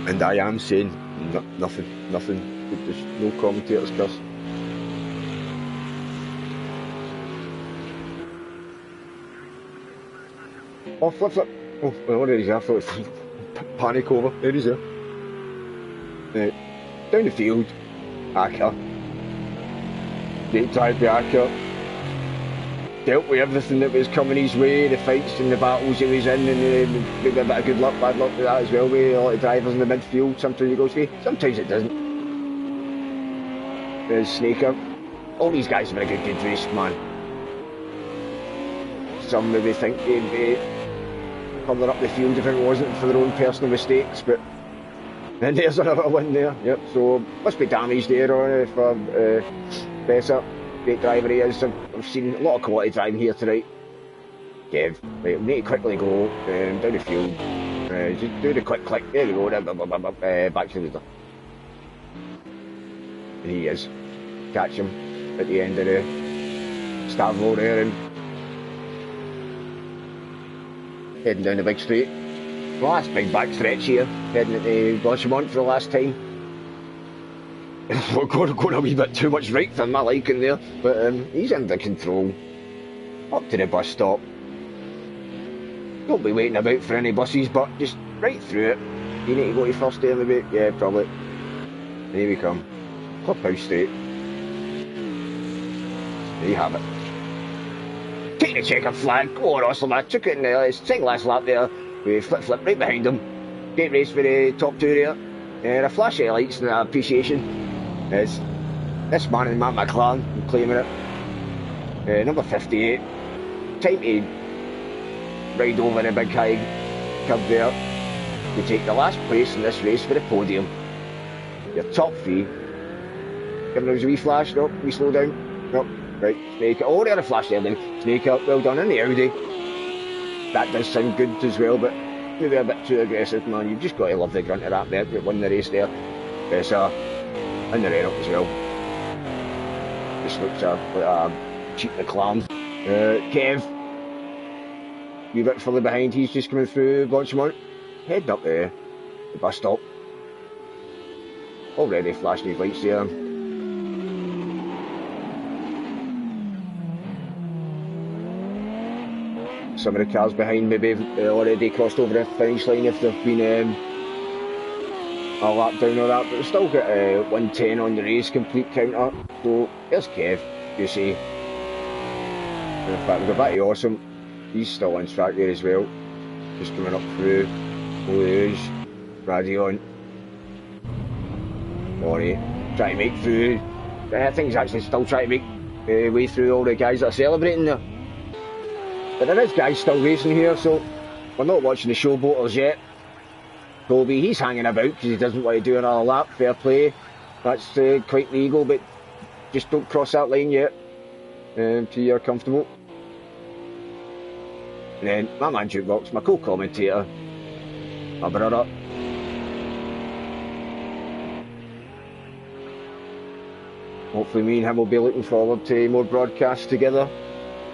Speaker 1: And I am saying nothing, there's no commentators curse. Oh, flip. Oh, well, there he's there. I thought it was panic over. There he's there. Down the field, Acker. Great drive by Acker. Dealt with everything that was coming his way, the fights and the battles he was in, and maybe a bit of good luck, bad luck with that as well, with a lot of drivers in the midfield. Sometimes it goes through, sometimes it doesn't. There's Snaker. All these guys have had a good race, man. Some maybe think they'd be further up the field if it wasn't for their own personal mistakes, but then there's another one there. Yep, so must be damage there on for Besser. Great driver he is. I've seen a lot of quality driving here tonight. Right, we need to quickly go down the field. Just do the quick click. There we go. Back to the leader. And he is. Catch him at the end of the start row there and heading down the big straight. Last big back stretch here, heading into Blanchimont for the last time. We're going a wee bit too much right for my liking there, but he's under control. Up to the bus stop. Don't be waiting about for any buses, but just right through it. You need to go to first there maybe? Yeah, probably. Here we come. Clubhouse straight. There you have it. Take the checkered flag. Go on, awesome. I took it in the second last lap there. We flip right behind him. Great race for the top two there. A flash of lights and appreciation. Is this man in Matt McLaren claiming it. Number 58. Time to ride over the big high curve there to take the last place in this race for the podium. Your top three. Giving us a wee flash. Nope, we slow down. Nope. Right, Snake. Oh, they had a flash there then. Snake up, well done in the Audi. That does sound good as well, but maybe a bit too aggressive, man. You've just got to love the grunt of that there. We won the race there. Besser in the Renault as well. Just looks like a cheap McLaren. Kev, wee bit further behind. He's just coming through Blanchimont. Heading up the bus stop. Already flashing his lights there. Some of the cars behind maybe already crossed over the finish line if they've been a lap down or that, but we've still got 110 on the race complete counter. So there's Kev, you see. And in fact, we've got back to Awesome. He's still on track there as well. Just coming up through Rouge, Radion. Ori, trying to make through. I think he's actually still trying to make way through all the guys that are celebrating there. But there is guys still racing here, so we're not watching the showboaters yet. Toby, he's hanging about because he doesn't want to do another lap. Fair play. That's quite legal, but just don't cross that line yet till you're comfortable. And then my man Jukebox, my co-commentator, my brother. Hopefully me and him will be looking forward to more broadcasts together.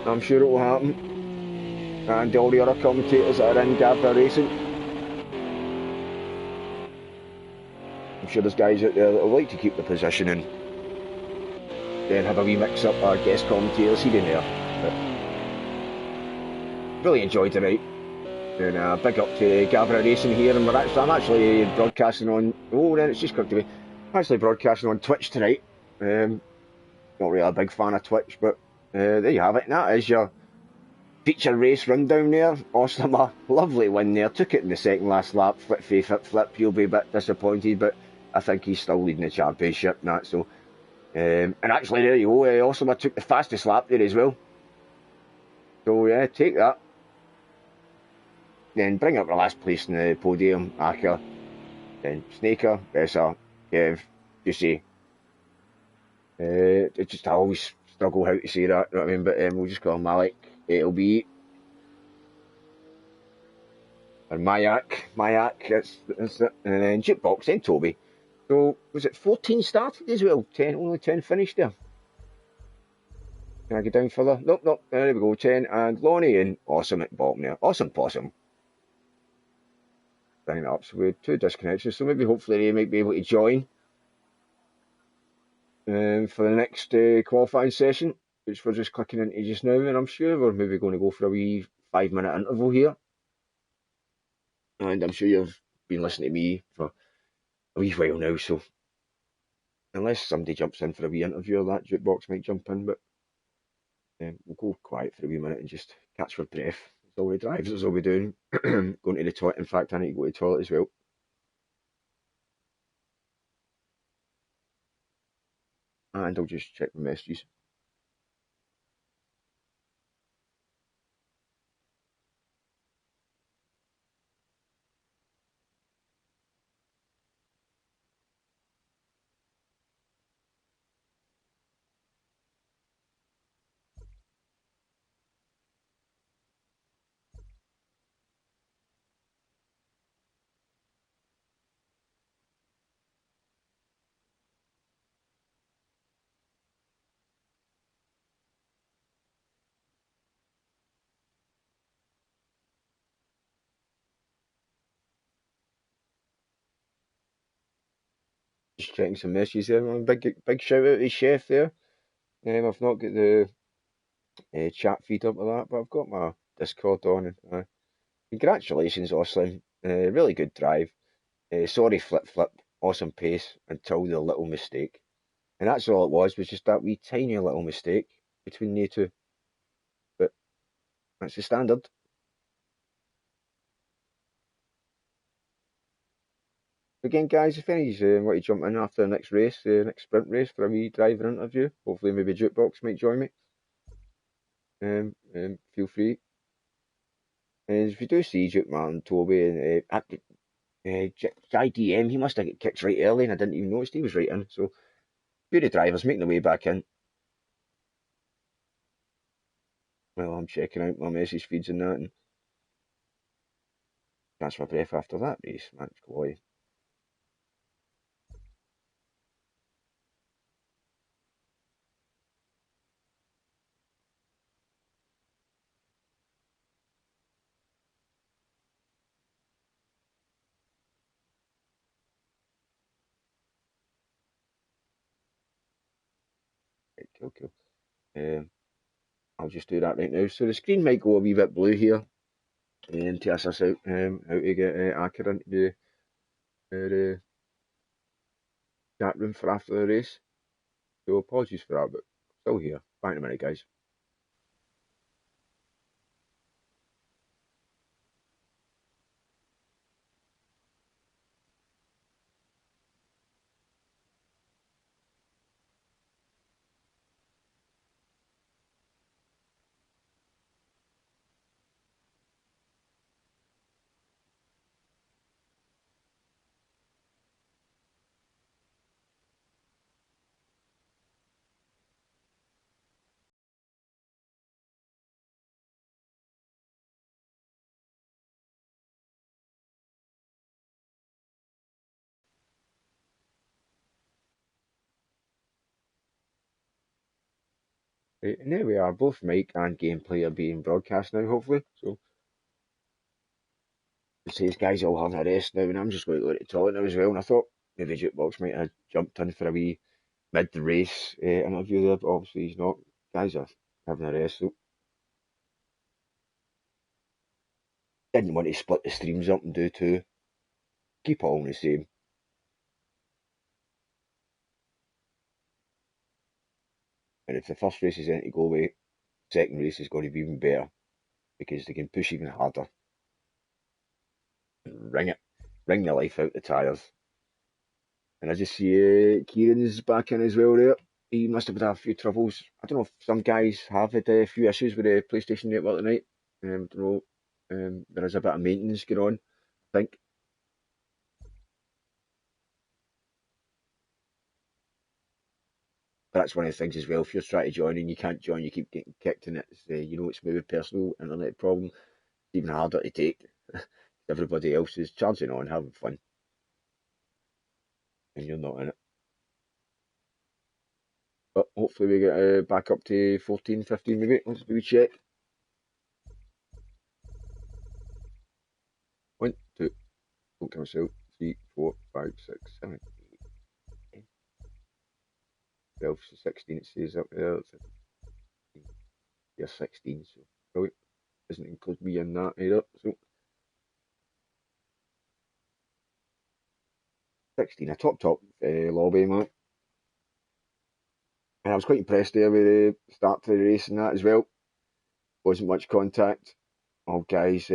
Speaker 1: I'm sure it will happen. And all the other commentators that are in Gavra Racing. I'm sure there's guys out there that would like to keep the position and then have a wee mix up our guest commentators here and there. But really enjoyed tonight. And big up to Gavra Racing here, and I'm actually broadcasting on. Oh, then it's just come to me. I'm actually broadcasting on Twitch tonight. Not really a big fan of Twitch, but there you have it. And that is your feature race rundown there. Awesome, a lovely win there. Took it in the second last lap. Flip. You'll be a bit disappointed, but I think he's still leading the championship and that. So, and actually there you go. Awesome, I took the fastest lap there as well. So yeah, take that. Then bring up the last place in the podium. Acker, then Snaker, Besser, Kev, Juicy, It just I always struggle how to say that, you know what I mean? But we'll just call him Malik. It'll be or Mayak. That's it. And then Jukebox, then Toby. So was it 14 started as well? 10, only 10 finished there. Can I get down further? Nope, nope. There we go. 10 and Lonnie and Awesome at bottom there. Awesome Possum. Bringing it up. So we had 2 disconnections. So maybe hopefully they might be able to join for the next qualifying session, which we're just clicking into just now. And I'm sure we're maybe going to go for a wee 5-minute interval here. And I'm sure you've been listening to me for a wee while now. So unless somebody jumps in for a wee interview, or that Jukebox might jump in. But we'll go quiet for a wee minute and just catch our breath. That's all we drives, that's all we're doing. Going to the toilet. In fact, I need to go to the toilet as well. And I'll just check my messages. Just checking some messages there. Big shout out to the chef there. I've not got the chat feed up with that, but I've got my Discord on. And, congratulations, Oslin. Really good drive. Sorry, Flip Flip. Awesome pace until the little mistake. And that's all it was just that wee tiny little mistake between you two. But that's the standard. Again, guys, if any want to jump in after the next race, next sprint race for a wee driver interview, hopefully maybe Jukebox might join me. Feel free. And if you do see Duke Martin, Toby, and IDM, he must have got kicked right early, and I didn't even notice he was right in. So, few of the drivers making their way back in. Well, I'm checking out my message feeds and that, and catch my breath after that race. That's glory. Right, cool. I'll just do that right now. So the screen might go a wee bit blue here, and to us out how to get Acker into the chat room for after the race. So apologies for that, but still here. Back in a minute, guys. Right, and there we are. Both mic and gameplay are being broadcast now, hopefully. So it says guys all having a rest now, and I'm just going to go to the toilet now as well. And I thought maybe Jukebox might have jumped in for a wee mid-race interview there, but obviously he's not. Guys are having a rest, so didn't want to split the streams up and do two. Keep it all the same. And if the first race is anything to go away, second race is going to be even better because they can push even harder. Ring it, ring the life out the tyres. And I just see Kieran's back in as well there. He must have had a few troubles. I don't know if some guys have had a few issues with the PlayStation Network tonight. I don't know. There is a bit of maintenance going on, I think. But that's one of the things as well. If you're trying to join and you can't join, you keep getting kicked in it. You know, it's maybe a personal internet problem. It's even harder to take. Everybody else is charging on, having fun, and you're not in it. But hopefully we get back up to 14, 15 maybe. Let's maybe check. 1, 2, don't count myself. 3, 4, 5, 6, 7, 8, 10, 12, 16 it says up there. You're 16, so brilliant. Doesn't include me in that either. So 16, a top lobby, man. And I was quite impressed there with the start to the race and that as well. Wasn't much contact. All guys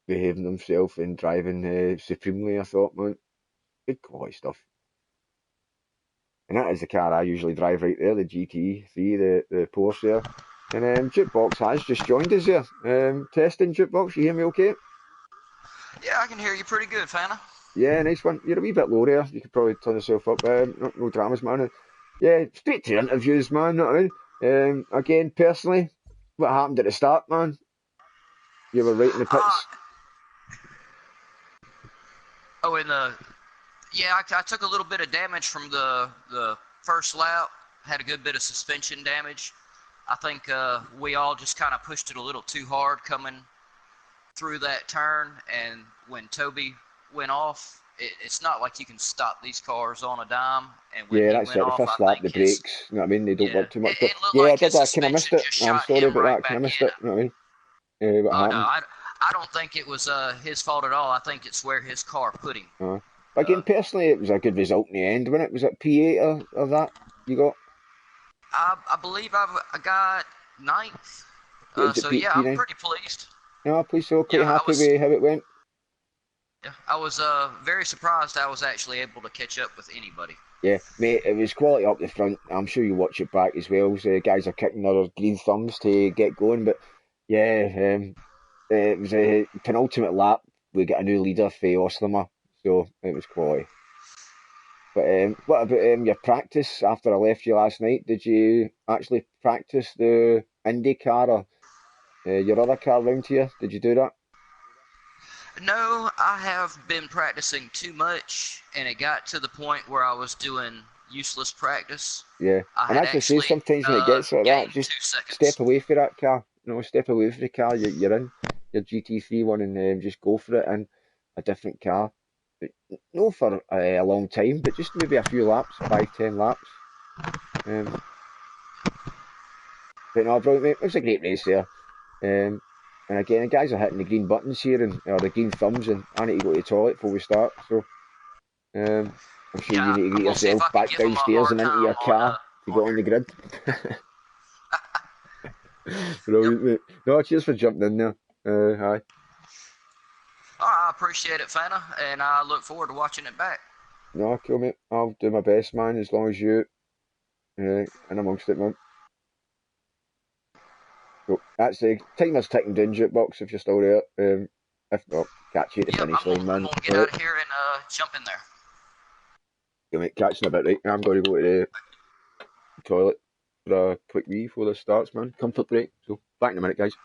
Speaker 1: behaving themselves and driving supremely, I thought, man. Good quality stuff. And that is the car I usually drive right there, the GT3, the Porsche there. And Jukebox has just joined us there. Testing, Jukebox, you hear me okay?
Speaker 2: Yeah, I can hear you pretty good, Fana.
Speaker 1: Yeah, nice one. You're a wee bit low there. You could probably turn yourself up. No dramas, man. Yeah, straight to interviews, man. Know what I mean? Again, personally, what happened at the start, man? You were right in the pits.
Speaker 2: Yeah, I took a little bit of damage from the first lap. Had a good bit of suspension damage. I think we all just kind of pushed it a little too hard coming through that turn, and when Toby went off, it's not like you can stop these cars on a dime. And when
Speaker 1: Yeah,
Speaker 2: he
Speaker 1: that's
Speaker 2: went
Speaker 1: it. The
Speaker 2: off,
Speaker 1: first
Speaker 2: I
Speaker 1: lap,
Speaker 2: think
Speaker 1: the brakes, you know what I mean? They don't work too much. But
Speaker 2: it looked
Speaker 1: yeah, I
Speaker 2: like
Speaker 1: did
Speaker 2: his
Speaker 1: that. Kind of missed
Speaker 2: suspension
Speaker 1: it.
Speaker 2: just
Speaker 1: I'm
Speaker 2: shot
Speaker 1: sorry
Speaker 2: him
Speaker 1: about
Speaker 2: right
Speaker 1: that. Kind of
Speaker 2: back
Speaker 1: missed
Speaker 2: in
Speaker 1: it.
Speaker 2: it.
Speaker 1: You know what I mean? What
Speaker 2: Oh no,
Speaker 1: happened?
Speaker 2: I don't think it was his fault at all. I think it's where his car put him.
Speaker 1: But again, personally, it was a good result in the end, wasn't it? Was it P8 or that you got?
Speaker 2: I believe I got ninth.
Speaker 1: Is it
Speaker 2: So yeah, I'm
Speaker 1: P9?
Speaker 2: pretty pleased.
Speaker 1: No, please, so quite
Speaker 2: Yeah,
Speaker 1: happy with how it went.
Speaker 2: I was very surprised I was actually able to catch up with anybody.
Speaker 1: Yeah, mate, it was quality up the front. I'm sure you watch it back as well. So guys are kicking their green thumbs to get going. But yeah, it was a penultimate lap. We got a new leader for Oslimer, so it was quality. But what about your practice after I left you last night? Did you actually practice the Indy car or your other car round here? Did you do that?
Speaker 2: No, I have been practicing too much, and it got to the point where I was doing useless practice.
Speaker 1: Yeah,
Speaker 2: I
Speaker 1: and
Speaker 2: had
Speaker 1: actually say
Speaker 2: actually
Speaker 1: sometimes when it gets like that,
Speaker 2: gained
Speaker 1: just
Speaker 2: 2 seconds.
Speaker 1: step away from that car. You know, step away from the car you're in, your GT3 one, and just go for it in a different car. But no for a long time, but just maybe a few laps, 5, 10 laps. Um, but no, brilliant, mate. It was a great race there. And again, the guys are hitting the green buttons here and or the green thumbs, and I need to go to the toilet before we start. So I'm sure you
Speaker 2: Yeah,
Speaker 1: need to get
Speaker 2: I'm gonna see if
Speaker 1: yourself
Speaker 2: I can
Speaker 1: back
Speaker 2: give them a
Speaker 1: downstairs
Speaker 2: hard
Speaker 1: and into
Speaker 2: time
Speaker 1: your car to get
Speaker 2: on
Speaker 1: on the
Speaker 2: here.
Speaker 1: grid.
Speaker 2: Yep.
Speaker 1: Brilliant, mate. No, cheers for jumping in there. Hi.
Speaker 2: All right, I appreciate it, Fana, and I look forward to watching it back.
Speaker 1: No, cool, mate. I'll do my best, man, as long as you in amongst it, man. So that's the timer's ticking down, Jukebox, if you're still there. If not, catch you at the
Speaker 2: Yep,
Speaker 1: finish line,
Speaker 2: I'm
Speaker 1: man.
Speaker 2: gonna get
Speaker 1: All right.
Speaker 2: out of here and jump in there.
Speaker 1: Cool, mate. Catch you in a bit, right? I'm going to go to the toilet for a quick wee before this starts, man. Comfort break. So, back in a minute, guys.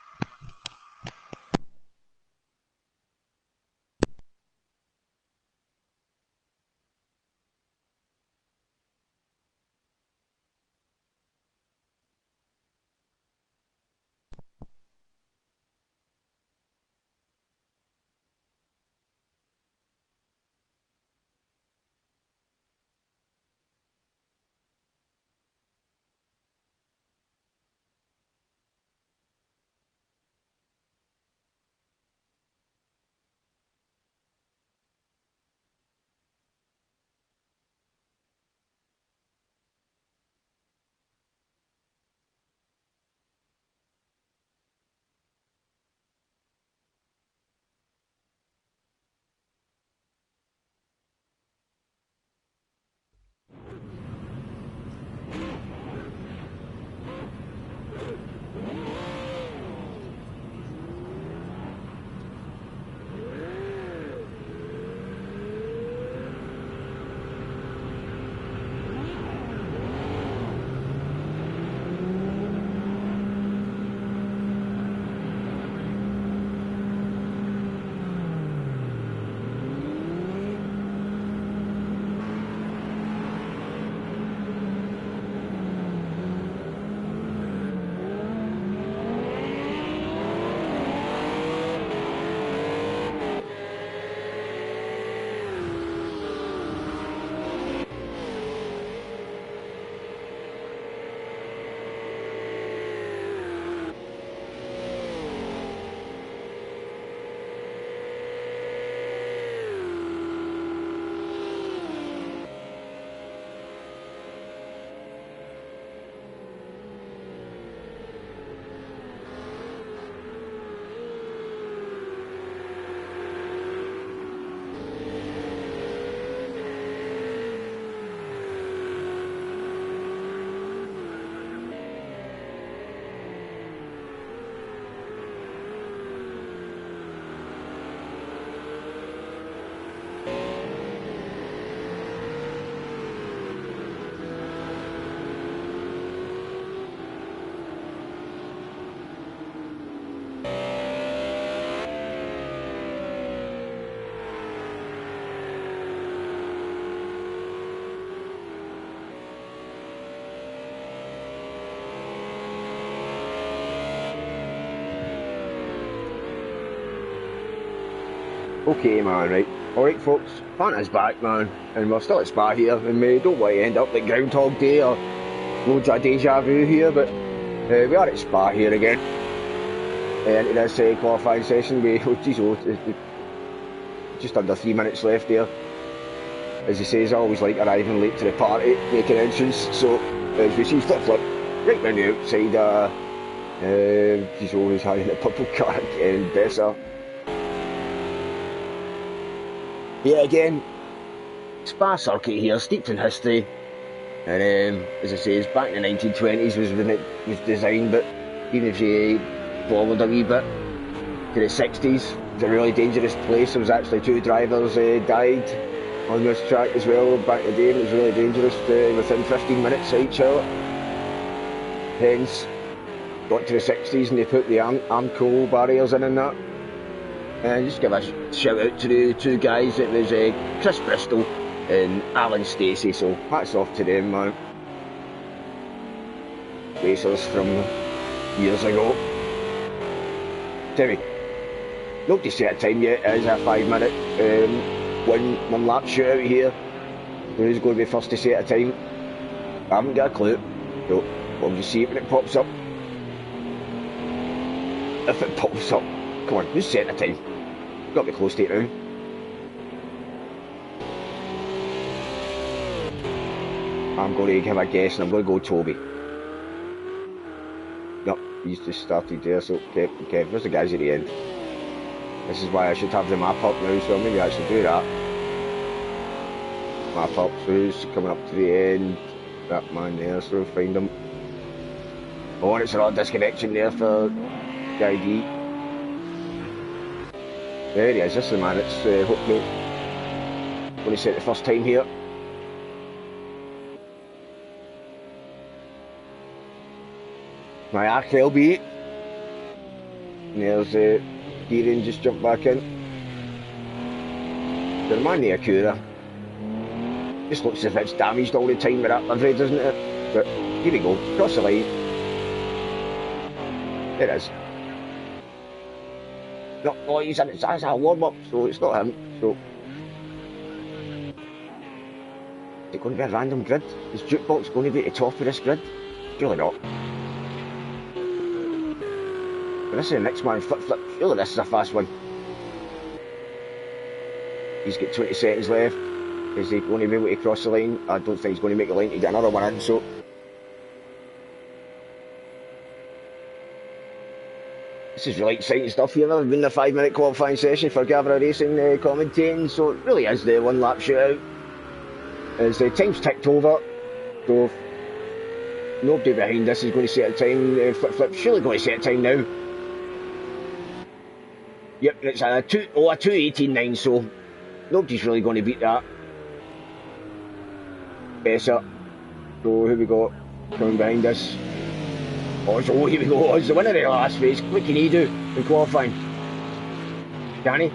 Speaker 1: Okay, man, right. Alright, folks, Fanta's back, man, and we're still at Spa here, and we don't want to end up like Groundhog Day or loads of deja vu here, but we are at Spa here again. Into this qualifying session, just under 3 minutes left there. As he says, I always like arriving late to the party, making entrance, so as we see Flip right round the outside, he's always having a purple car and Besser. Yeah, again, Spa circuit here, steeped in history, and as I say, back in the 1920s was when it was designed, but even if you forward a wee bit to the 60s, it was a really dangerous place. There was actually 2 drivers died on this track as well back in the day, and it was really dangerous within 15 minutes of each other. Hence, got to the 60s and they put the Armco barriers in and that. And just give a shout out to the 2 guys. It was Chris Bristol and Alan Stacey, so hats off to them, man. Racers from years ago. Tell me, nobody set a time yet. It is a 5-minute one lap shootout here. Who's going to be first to set a time? I haven't got a clue. So we'll just see it when it pops up. If it pops up. Come on, who's setting a time? Got to be close to it now. I'm going to give a guess and I'm going to go Toby. No, he's just started there, so okay, where's the guys at the end? This is why I should have the map up now, so maybe I should do that. Map up, so who's coming up to the end? That man there, so we'll find him. Oh, and it's a lot of disconnection there for Guy D. There he is, this is the man that's hopefully going to set the first time here. My arc LB. And there's Deering just jumped back in. The man the Acura. Just looks as if it's damaged all the time with that livery, doesn't it? But here we go, cross the line. There it is. No, he's in, it's a warm-up, so it's not him. So is it going to be a random grid? Is Jukebox going to be at the top of this grid? Surely not. But this is the next man, Flip. Surely this is a fast one. He's got 20 seconds left. Is he going to be able to cross the line? I don't think he's going to make the line to get another one in, so this is really exciting stuff here. Never been a 5-minute qualifying session for Gavra Racing commentating, so it really is the one lap shootout. As the time's ticked over, so nobody behind this is going to set a time. Flip surely going to set a time now. Yep, it's a 2:18.9, so nobody's really going to beat that. Besser. So who we got coming behind us? Oh, so here we go. It's the winner of the last race. What can he do in qualifying? Can he?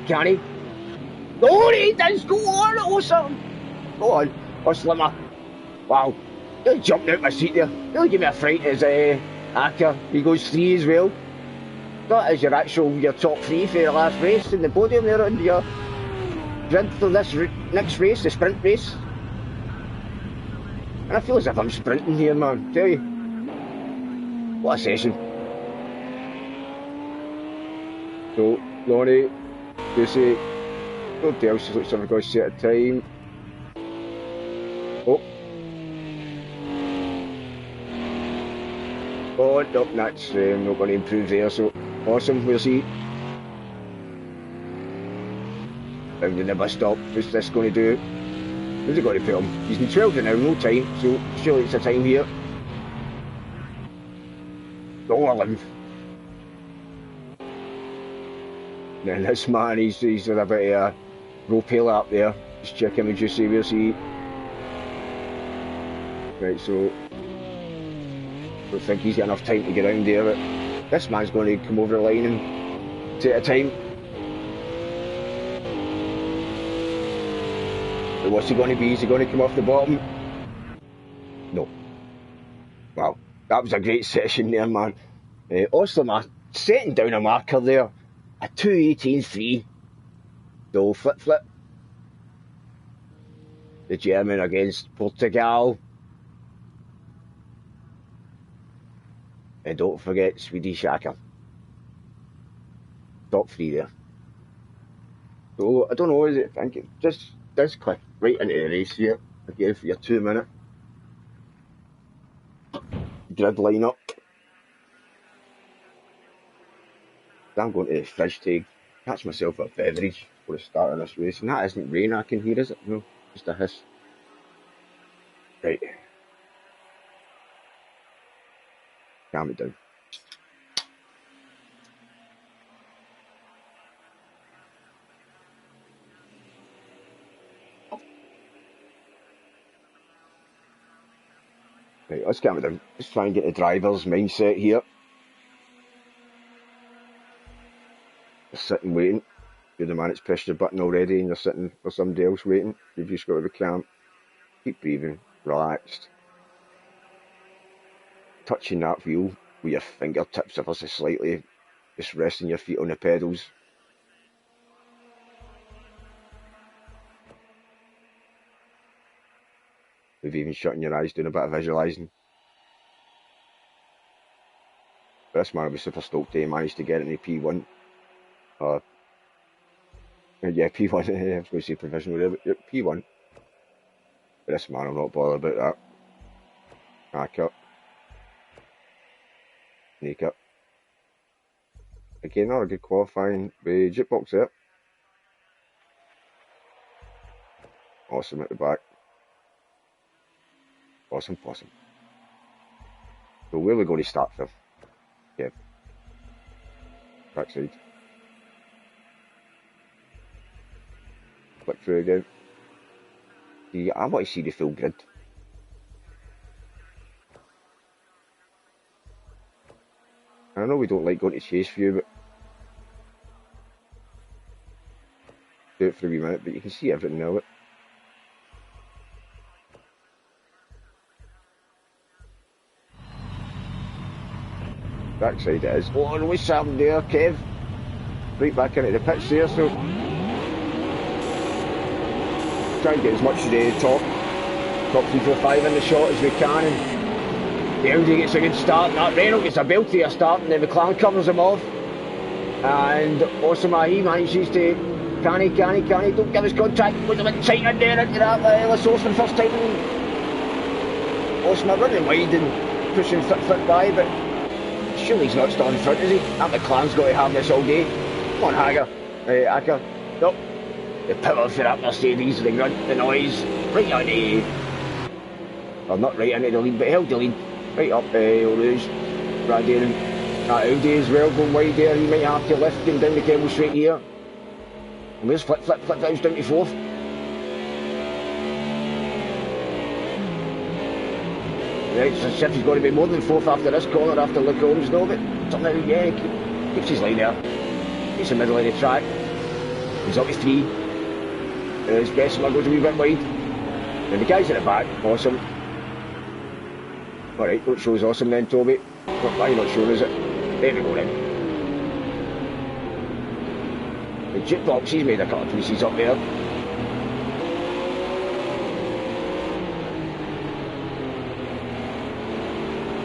Speaker 1: Oh, he does! Go on! Awesome! Go on. Oh, Slimmer. Wow. Really jumped out my seat there. Really gave me a fright as Acker. He goes 3 as well. That is your top 3 for your last race in the podium there on your grid for this next race, the sprint race. And I feel as if I'm sprinting here, man. Tell you. What a session. So, Lonnie, Lucy, nobody else looks like we're going to set a time. Oh, no, that's not going to improve there, so awesome, we'll see. Down in the bus stop, what's this going to do? Who's it going to put him? He's in 12 now, no time, so surely it's a time here. Oh, 11. Then this man, he's with a bit of a rope hill up there. Just check him and just see, we'll see. Right, so I don't think he's got enough time to get around there, but this man's going to come over the line and take a time. But what's he going to be? Is he going to come off the bottom? No. Wow, that was a great session there, man. Osler setting down a marker there, a 2:18.3. The old flip. The German against Portugal. And don't forget Swedish Hacker. Top 3 there. So I don't know, is it? I think it just does click right into the race here. Again for your 2 minute grid lineup. I'm going to the fridge to catch myself a beverage for the start of this race. And that isn't rain I can hear, is it? No, just a hiss. Right. Calm it down. Right, let's calm it down. Let's try and get the driver's mindset here. Just sitting waiting. You're the man that's pushed the button already and you're sitting for somebody else waiting. You've just got to be calm. Keep breathing, relaxed. Touching that wheel with your fingertips ever so slightly. Just resting your feet on the pedals. Maybe even shutting your eyes, doing a bit of visualising. This man will be super stoked he managed to get into P1. Yeah, P1, I was going to say provisional there, but P1. But this man, I'm not bothered about that. Hack up. Sneak up. Again, another good qualifying with Jukebox there. Awesome at the back. Awesome. So where are we going to start from? Yeah. Backside. Click through again. Yeah, I want to see the full grid. I know we don't like going to chase view, but do it for a wee minute, but you can see everything now. Backside it is. Oh, no, what's happened there, Kev? Right back into the pitch there, so try and get as much of the top 3, 4, 5 in the shot as we can. And the Audi gets a good start, and that Renault gets a belter start, and then McLaren covers him off. And Osama, he manages to, can he, don't give us contact, puts a bit tight in there into that Lassos for the first time. Osama running wide and pushing fit by, but surely he's not still in front, is he? That McLaren's got to have this all day. Come on, Hacker. Nope. The power for that Mercedes, the grunt, the noise, right on the... Well, not right into the lead, but held the lead. Right up Rouge, Radin. That Audi as well, going wide there. He might have to lift him down the cable straight here. And where's Flip down to fourth. Right, so Shiffy's got to be more than fourth after this corner, after Luke Holmes, no, but somehow, yeah, keeps his line there. He's in the middle of the track. He's up to 3. His Bessemer goes a wee bit wide. And the guys at the back, awesome. Alright, what shows awesome then, Toby? Why are you not showing, is it? There we go then. The Jukebox, he's made a couple of pieces up there.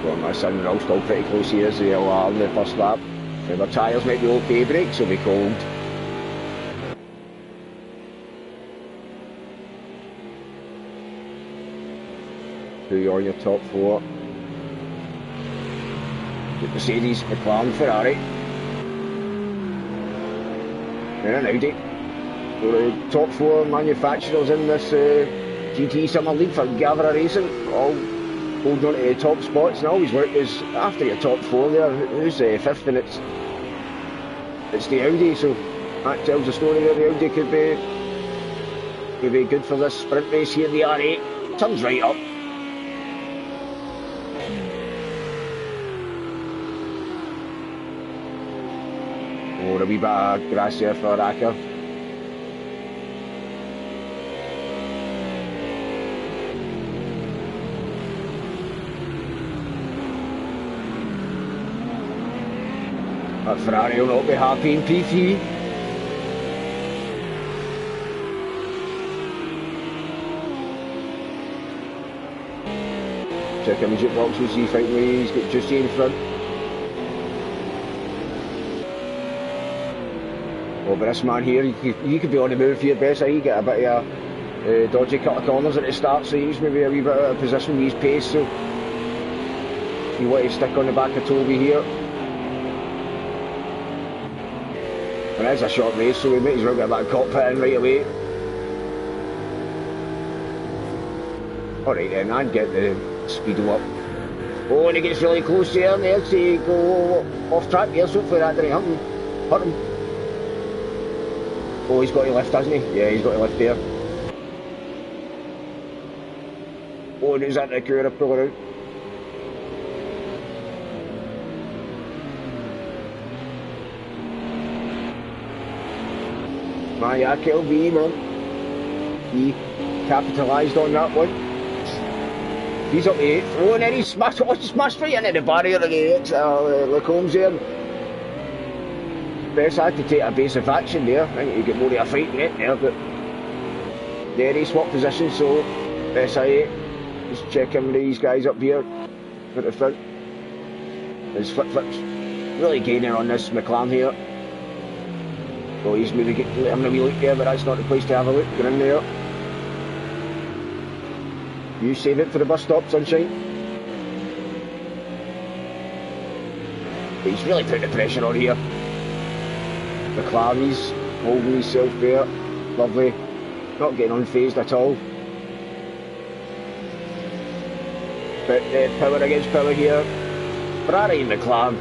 Speaker 1: Well, my son and all still pretty close here as they all are in the first lap. And their tyres might be okay, brakes will be cold. Who you're on your top 4? Mercedes, McLaren, Ferrari. Then an Audi. So the top 4 manufacturers in this GT Summer League for Gavra Racing, all holding on to the top spots, and always work is after your top 4 there, who's 5th, and it's the Audi, so that tells the story there. The Audi could be good for this sprint race here. The R8 turns right up. Oh, a wee bit of grass there for Acker. That Ferrari will not be happy in P3. Check in the jukeboxes, see fighting with he's got Juicy in front. Oh, but this man here, he could be on the move here, Bessa. He get a bit of a dodgy cut of corners at the start, so he's maybe a wee bit out of position with his pace, so you want to stick on the back of Toby here. And it's a short race, so we might as well get a bit of cockpit in right away. Alright then, and get the speedo up. Oh, and he gets really close there, and there's to go off track here, so hopefully that didn't hurt him. Oh, he's got to lift, hasn't he? Yeah, he's got to lift there. Oh, and he's at the Gavra pulling out. Man, yeah, KLV, man. He capitalised on that one. He's up to 8th. Oh, and then he smashed right into the barrier again. Lacombs there. Best had to take a base of action there. I think he got more of a fight in it there, but there he swapped positions, so SIA just checking these guys up here at the front. His flip-flips really gaining on this McLaren here. Oh, he's maybe having a wee look there, but that's not the place to have a look. Get in there. You save it for the bus stop, sunshine. But he's really putting the pressure on here. McLaren, he's holding himself there. Lovely. Not getting unfazed at all. But power against power here. Ferrari and McLaren.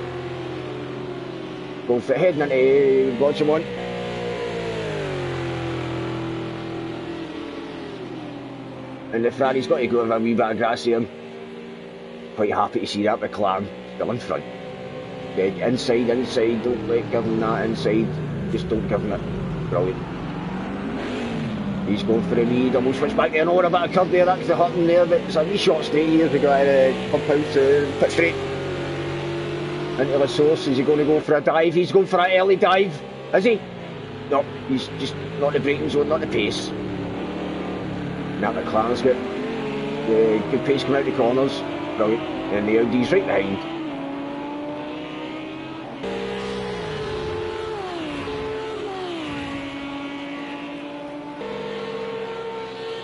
Speaker 1: Going for heading into Bottom one. And the Ferrari's got to go with a wee bit of grass here. Quite happy to see that McLaren still in front. Yeah, inside, don't let give him that inside. Just don't give him it. Brilliant. He's going for a wee double switch back there. Oh, a bit of curve there, that's the hurting there, but it's a wee short straight here. We got to pump out to pit straight. Into the source. Is he going to go for a dive? He's going for an early dive. Is he? No, he's just not the braking zone, not the pace. Now McLaren's got good pace coming out the corners. Brilliant. And the Audi's right behind.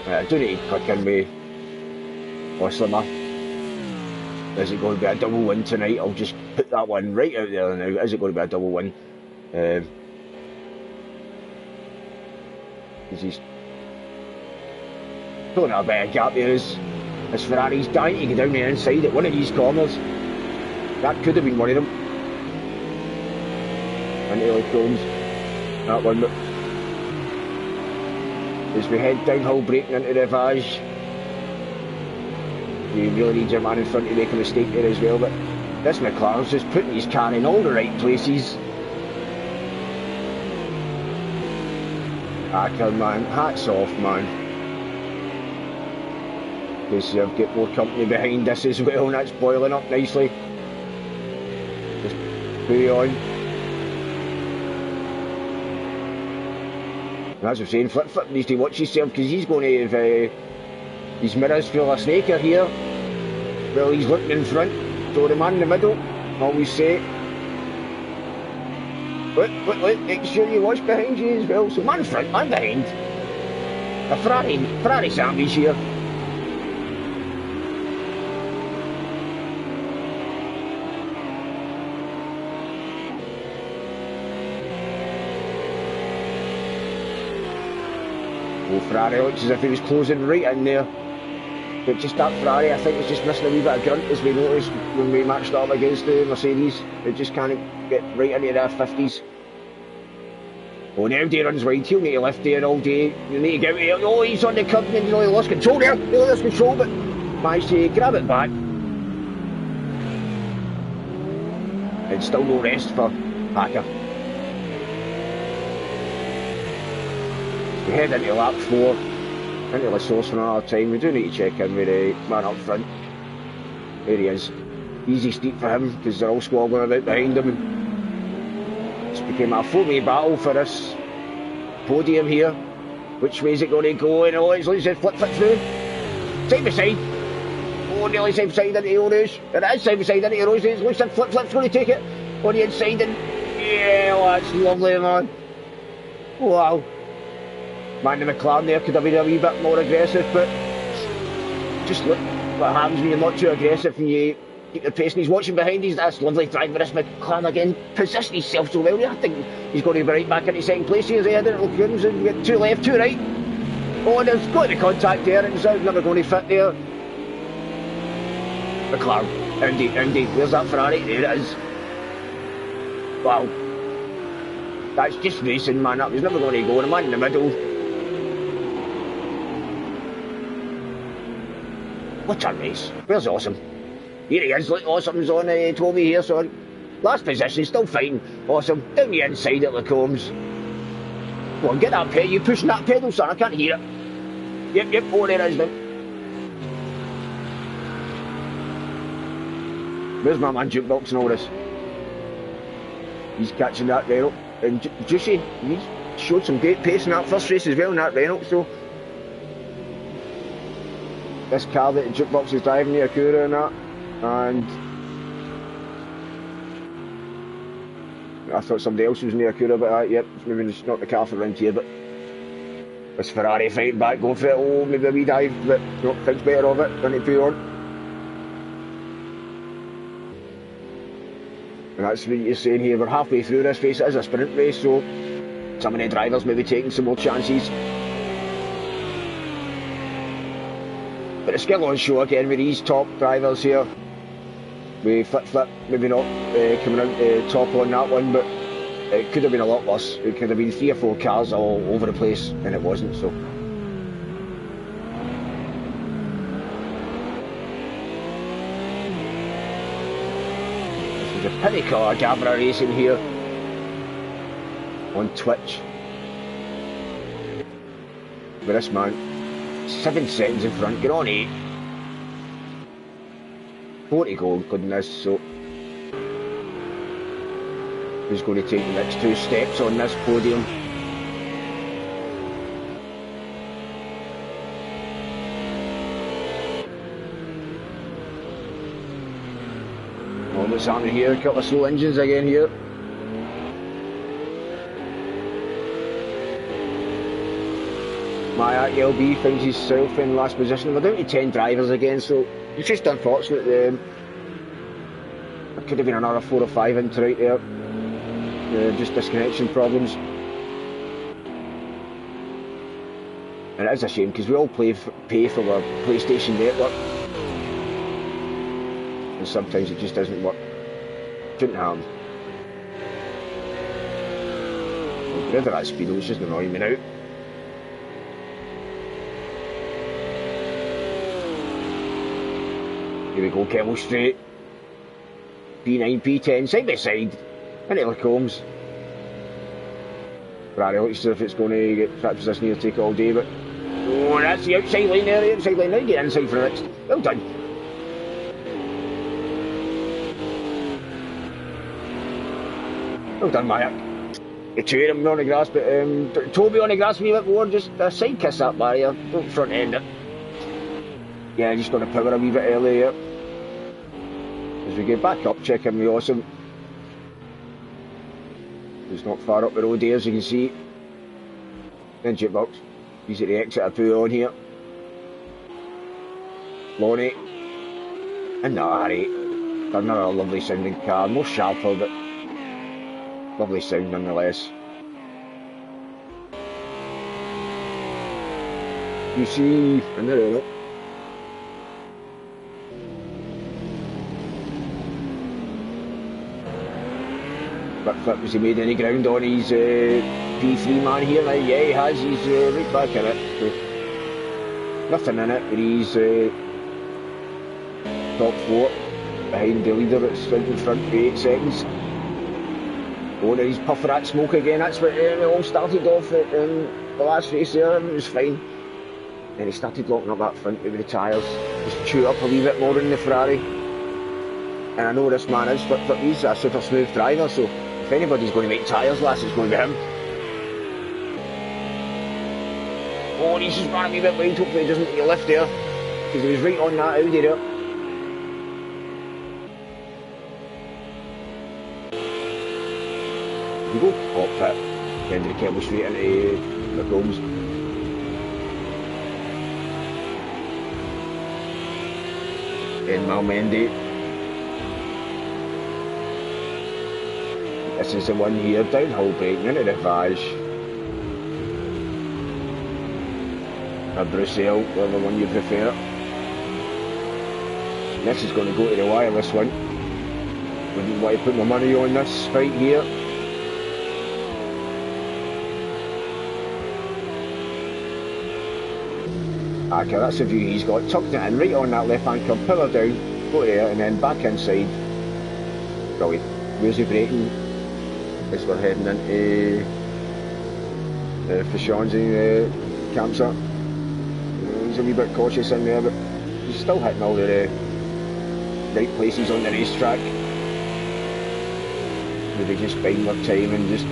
Speaker 1: I do need to click in with Oslimer. Is it going to be a double win tonight? I'll just put that one right out there now. Is it going to be a double win? He's pulling a bit of gap there as Ferrari's dying to get down the inside at one of these corners. That could have been one of them. And Ellie Combs. That one, but as we head downhill braking into the Vage, you really need your man in front to make a mistake there as well, but this McLaren's just putting his car in all the right places. Acker, man, hats off, man. Because I've got more company behind this as well, and that's boiling up nicely. Just put it on. And as I'm saying, Flip needs to watch himself because he's going to have his mirrors full of snaker here. Well, he's looking in front, so the man in the middle, always say, look, make sure you watch behind you as well. So man in front, man behind. A Ferrari sandwich here. Ferrari looks as if he was closing right in there. But just that Ferrari, I think, was just missing a wee bit of grunt, as we noticed when we matched up against the Mercedes. They just can't get right into their 50s. Oh, now Day runs wide. He'll need to lift there all day. He'll need to get out here. Oh, he's on the curb and he's only lost control there. He lost control, but managed to grab it back. And still no rest for Hacker. We head into lap 4, into the source for another time. We do need to check in with the man up front. There he is. Easy steep for him because they're all squabbling about behind him. It's became a 4-way battle for this podium here. Which way is it going to go? And oh, it's like flip through. Side by side. Oh, nearly side side into the Orange. It is side side into the Orange. It looks like Flip's going to take it on the inside. And yeah, oh, that's lovely, man. Wow. Man, the McLaren there could have been a wee bit more aggressive, but just look what happens when you're not too aggressive and you keep your pace. And he's watching behind. That's lovely drive with this McLaren again. Positioned himself so well there. I think he's going to be right back into second place here. He's heading to Lacoons and get two left, two right. Oh, there's got the contact there, and it's never going to fit there. McLaren, Indy, where's that Ferrari? There it is. Wow. That's just racing, man. That was never going to go. The man in the middle. What a race. Where's Awesome? Here he is. Look, Awesome's on Toby here, so last position, still fighting. Awesome. Down the inside at Lacombs. Go on, get that pedal. You pushing that pedal, son? I can't hear it. Yep. Oh, there it is now. Where's my man Jukebox and all this? He's catching that Renault. And Juicy, he's showed some great pace in that first race as well in that Renault, so this car that Jukebox is driving, the Acura and that, and I thought somebody else was in the Acura, but yep, it's maybe it's not the car for round here, but this Ferrari fighting back, going for it. Oh, maybe a wee dive, but no, thinks better of it than it put on. And that's what you're saying here, we're halfway through this race. It is a sprint race, so some of the drivers may be taking some more chances. But the skill on show again with these top drivers here. We Flip, maybe not coming out top on that one, but it could have been a lot worse. It could have been 3 or 4 cars all over the place, and it wasn't, so. This is a pity car, Gavra Racing here on Twitch. But this man, 7 seconds in front, get on 8. 4 to go, goodness, so who's going to take the next 2 steps on this podium? Oh, what's happening here? A couple of slow engines again here. My LB finds himself in last position. We're down to 10 drivers again, so it's just unfortunate. There could have been another 4 or 5 into right there. Just disconnection problems. And it is a shame because we all pay for our PlayStation network. And sometimes it just doesn't work. Shouldn't happen. Get rid of that speedo, it's just annoying me now. Here we go, Kemmel straight. P9, P10, side by side. Into Lacombs. Ferrari looks as if it's going to get track position here, take it all day, but oh, that's the outside line there, the outside line. Now get inside for it. Well done. Well done, Maya. The 2 of them on the grass, but Toby on the grass a wee bit more, just a side kiss that barrier, don't front end it. Yeah, just going to power a wee bit earlier. As we get back up, check in the Awesome. It's not far up the road here, as you can see. Then Jukebox. He's at the exit of Poo on here. Lonnie. And Harry. Another lovely sounding car. More sharper, but lovely sound nonetheless. You see, and there we go. But Flip, has he made any ground on his P3 man here now? Yeah, he has. He's right back in it. So nothing in it, but he's top 4 behind the leader that's in front for 8 seconds. Oh, there he's puffing that smoke again. That's what it all started off at the last race there. It was fine. Then he started locking up that front with the tyres. Just chew up a wee bit more in the Ferrari. And I know this man is, but he's a super smooth driver, so if anybody's going to make tyres last, it's going to be him. Oh, and he's just run a wee bit wide, hopefully he doesn't get a lift there, because he was right on that Audi there. go pop pit, end of the cable straight into the combs. In Malmendi. This is the one here, downhill braking into the Vaj. Or Bruxelles, whatever one you prefer. This is going to go to the wire, this one. Wouldn't want to put my money on this fight here. Okay, that's the view he's got. Tucked it in right on that left hand curve, power down, go there and then back inside. Brilliant. Where's he braking? As we're heading into Fashionzi campsite. He's a wee bit cautious in there, but he's still hitting all the right places on the racetrack. Maybe just biding their time and just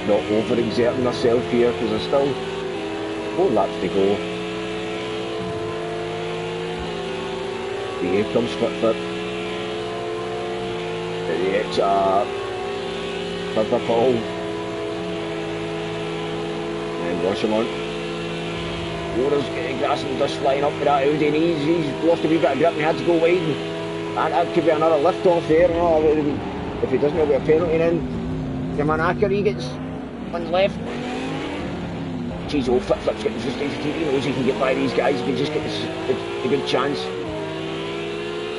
Speaker 1: not over-exerting themselves here, because there's still 4 laps to go. Here comes Flip. The exit, Flip Paul. And wash him on. Yora's getting grass and dust flying up with that Audi, and he's lost a wee bit of grip and he had to go wide. And that could be another lift off there. If he doesn't have a penalty in, Yamanaka, he gets one left. Jeez, old Flip's getting frustrated. He knows he can get by these guys, he can just get a good chance.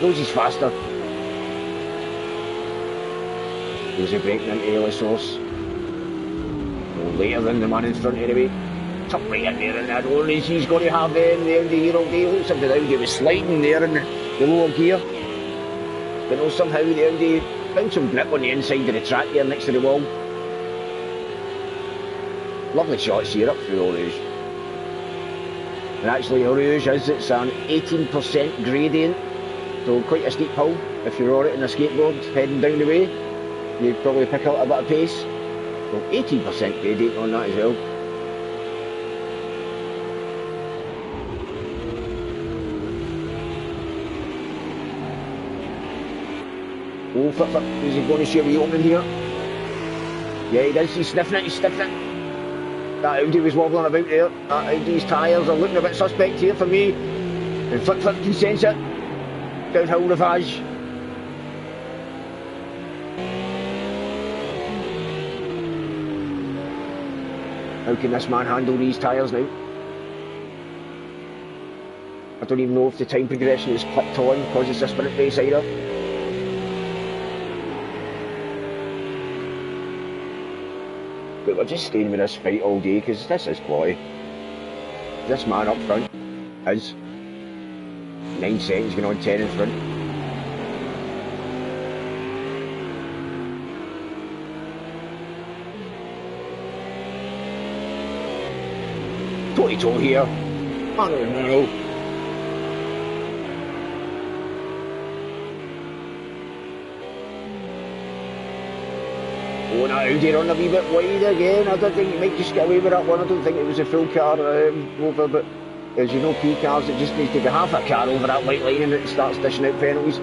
Speaker 1: Knows he's faster. Here's a braking into Elisos. No later than the man in front anyway. Tuck right in there in that orange. He's going to have the Audi here all day. Looks like the Audi was sliding there in the lower gear. But no, somehow the Audi found some grip on the inside of the track there next to the wall. Lovely shots here up through Eau Rouge. And actually Eau Rouge it's an 18% gradient, so quite a steep hill. If you're on it in a skateboard heading down the way, you'd probably pick up a bit of pace. So 18% gradient on that as well. Oh, Flip, is he going to share the opening here? Yeah, he does, he's sniffing it. That Audi was wobbling about there. That Audi's tyres are looking a bit suspect here for me. And Flip can sense it. Downhill ravage. How can this man handle these tyres now? I don't even know if the time progression is clicked on because it's a sprint race either. But we're just staying with this fight all day because this is quality. This man up front is 9 seconds going on 10 in front. Toe here. Oh no. Oh, now Audi on a wee bit wide again. I don't think he might just get away with that one. I don't think it was a full car over, but as you know, P cars, it just needs to be half a car over that white line and it starts dishing out penalties.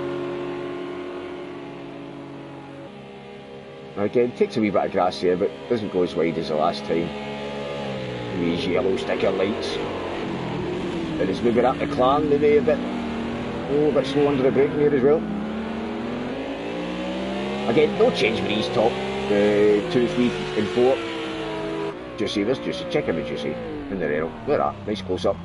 Speaker 1: Again, takes a wee bit of grass here, but doesn't go as wide as the last time. These yellow sticker lights. And it's maybe that McLaren, maybe a bit slow under the braking here as well. Again, no change for these top 2, 3 and 4. Juicy, there's Juicy, check him out Juicy in the rail. Look at that, nice close up.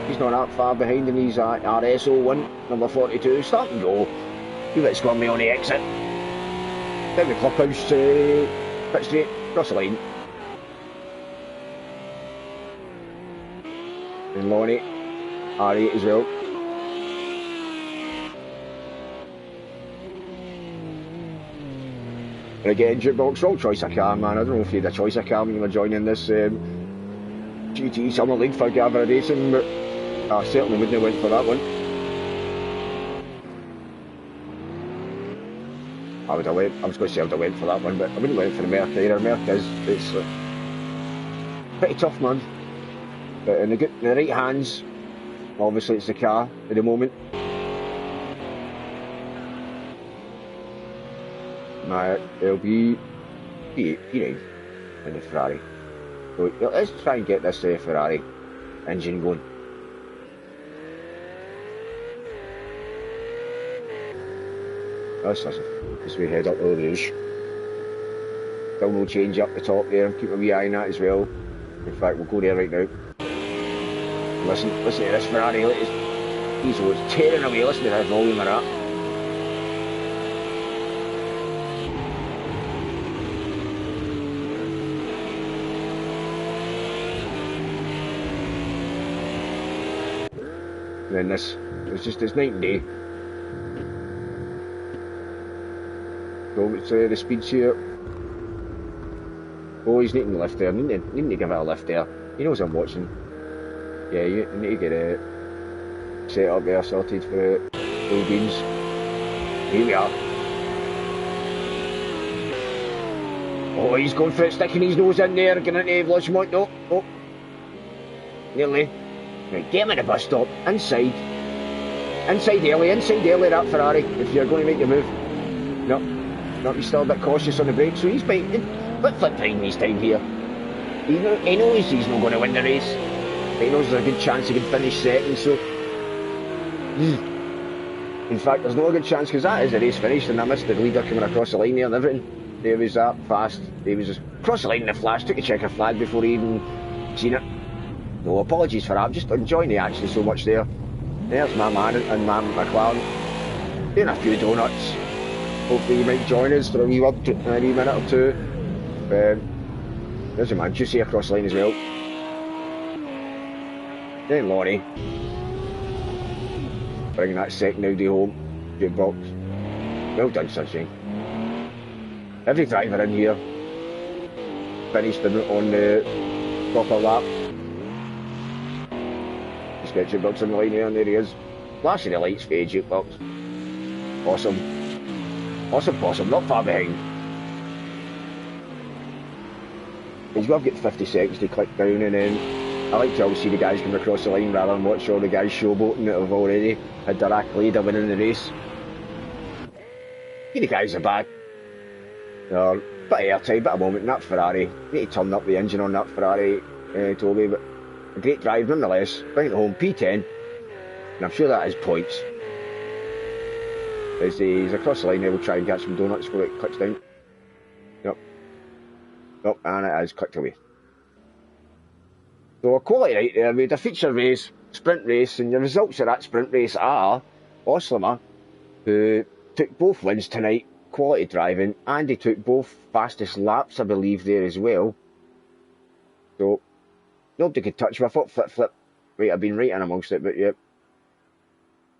Speaker 1: He's not that far behind and he's at RSO1, number 42, start and go. A bit squirmy on the exit. Down the clubhouse, pit straight, cross the line. And Lonnie, R8 as well. And again, Jukebox, wrong choice of car, man. I don't know if you had a choice of car when you were joining this GT Summer League for Gavra Racing, but I certainly wouldn't have went for that one. I was going to say I would have went for that one, but I wouldn't have went for the Merc either. Merc it's pretty tough, man. But in the right hands, obviously it's the car at the moment. my LB P9 in the Ferrari. So let's try and get this Ferrari engine going. Let's listen as we head up the rouge. Still no change up the top there. Keep a wee eye on that as well. In fact, we'll go there right now. Listen to this Ferrari. He's tearing away. Listen to that volume of that. And then this, it's night and day. So it's the speeds here. Oh, he's needing the lift there. Needing to give it a lift there. He knows I'm watching. Yeah, you need to get it set up there, sorted for full beans. Here we are. Oh, he's going for it, sticking his nose in there, getting into Lodgemont. No, oh. Nearly. Right, get him at the bus stop. Inside. Inside early, that Ferrari, if you're going to make the move. No, he's still a bit cautious on the brakes, so he's biting. Flip behind his time here. He knows he's not going to win the race. But he knows there's a good chance he can finish second, so... In fact, there's not a good chance, because that is the race finished, and I missed the leader coming across the line there and everything. There was that fast. He was just across the line in the flash, took a checker flag before he even seen it. No, apologies for that, I'm just enjoying the action so much there. There's my man and my McLaren. Doing a few donuts. Hopefully he might join us for a wee minute or two. There's a man Juicy across the line as well. Then Lonnie. Bringing that second Audi home. Good box. Well done, Sunshine. Every driver in here finished on the proper lap. Just get Jukebox on the line here, and there he is. Flashing the lights for you, Jukebox. Awesome, not far behind. He's got to get 50 seconds to click down, and then I like to always see the guys come across the line rather than watch all the guys showboating that have already had their accolade of winning the race. The guys are back. Bit of airtime, bit of moment in that Ferrari. Need to turn up the engine on that Ferrari, Toby, but a great drive nonetheless. Bring it home, P10, and I'm sure that is points. As he's across the line there, we'll try and get some donuts before it clicks down. Yep, and it has clicked away. So a quality right there. We had a feature race, sprint race, and the results of that sprint race are Oslimer, who took both wins tonight, quality driving, and he took both fastest laps, I believe, there as well. So nobody could touch him. I thought Flip might have been right in amongst it, but yep.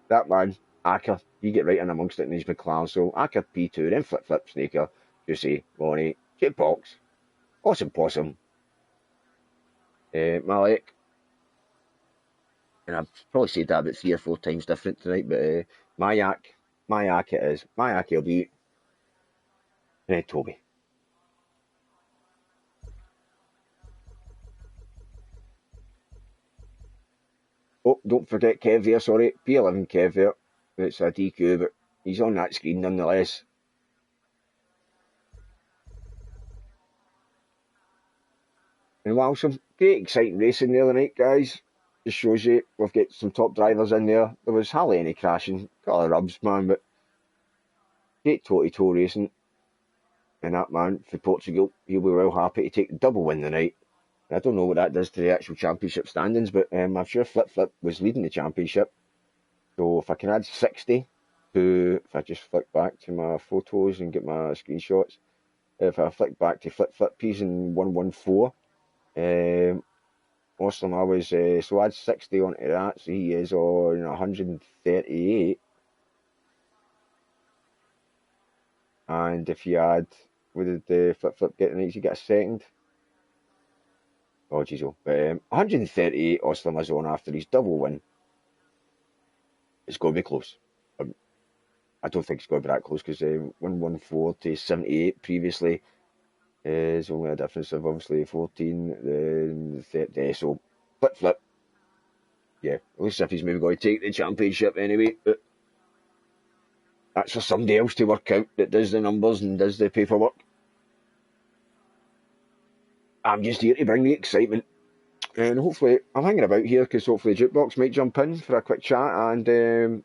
Speaker 1: That man, Acker, you get right in amongst it in his McLaren. So Acker P2, then Flip, Snaker, Juicy, Lonnie, Jukebox, Awesome Possum, Malik, and I've probably said that about 3 or 4 times different tonight, but Mayak it is. Mayak will be, and then Toby. Oh, don't forget Kev there, sorry, P11 Kev there. It's a DQ, but he's on that screen nonetheless. And wow, some great exciting racing the other night, guys. Just shows you we've got some top drivers in there. There was hardly any crashing, got a lot of rubs, man, but great toe-to-toe racing. And that man for Portugal, he'll be well happy to take the double win tonight. And I don't know what that does to the actual championship standings, but I'm sure Flip was leading the championship. So if I can add 60 to, if I just flick back to my photos and get my screenshots, if I flick back to Flip P's in 114, Awesome, I was, so add 60 onto that, so he is on 138. And if you add, what did the Flip get tonight? You get a second? Oh, jeez, oh. 138 Awesome is on after his double win. It's going to be close. I don't think it's going to be that close because 114 to 78 previously is only a difference of obviously 14, 30, so Flip. Yeah, at least if he's maybe going to take the championship anyway. But That's for somebody else to work out that does the numbers and does the paperwork. I'm just here to bring the excitement. And hopefully, I'm hanging about here because hopefully Jukebox might jump in for a quick chat and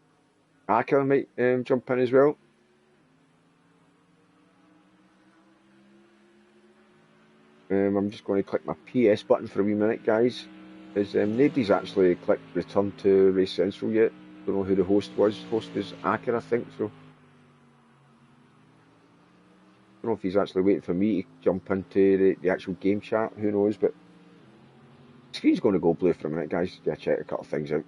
Speaker 1: Aka might jump in as well. I'm just going to click my PS button for a wee minute, guys. As nobody's actually clicked return to Race Central yet. Don't know who the host was. Host was Aka, I think. So don't know if he's actually waiting for me to jump into the actual game chat. Who knows? But the screen's going to go blue for a minute, guys. Yeah, check a couple of things out.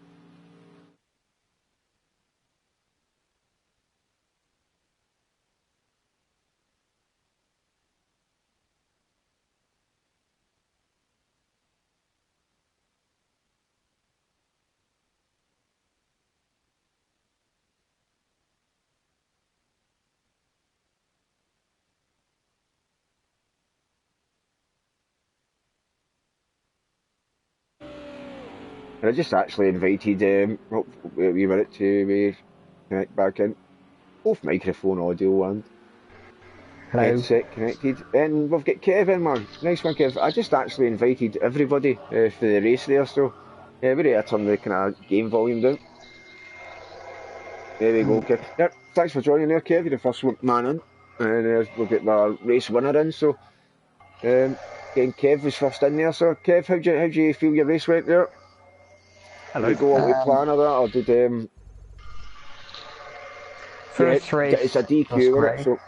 Speaker 1: And I just actually invited a wee minute to connect back in. Both microphone, audio, and
Speaker 3: Hello.
Speaker 1: headset connected. And we've got Kevin, man. Nice one, Kev. I just actually invited everybody for the race there, so we're ready to turn the kind of game volume down. There we go, Kev. Yep, thanks for joining there, Kev. You're the first man in. And we'll get the race winner in, so again, Kev was first in there. So, Kev, how do you feel your race went there?
Speaker 3: Hello.
Speaker 1: Did you go on with plan or that, or did
Speaker 3: First race
Speaker 1: it's a DQ,
Speaker 3: was
Speaker 1: isn't
Speaker 3: great.
Speaker 1: it? So,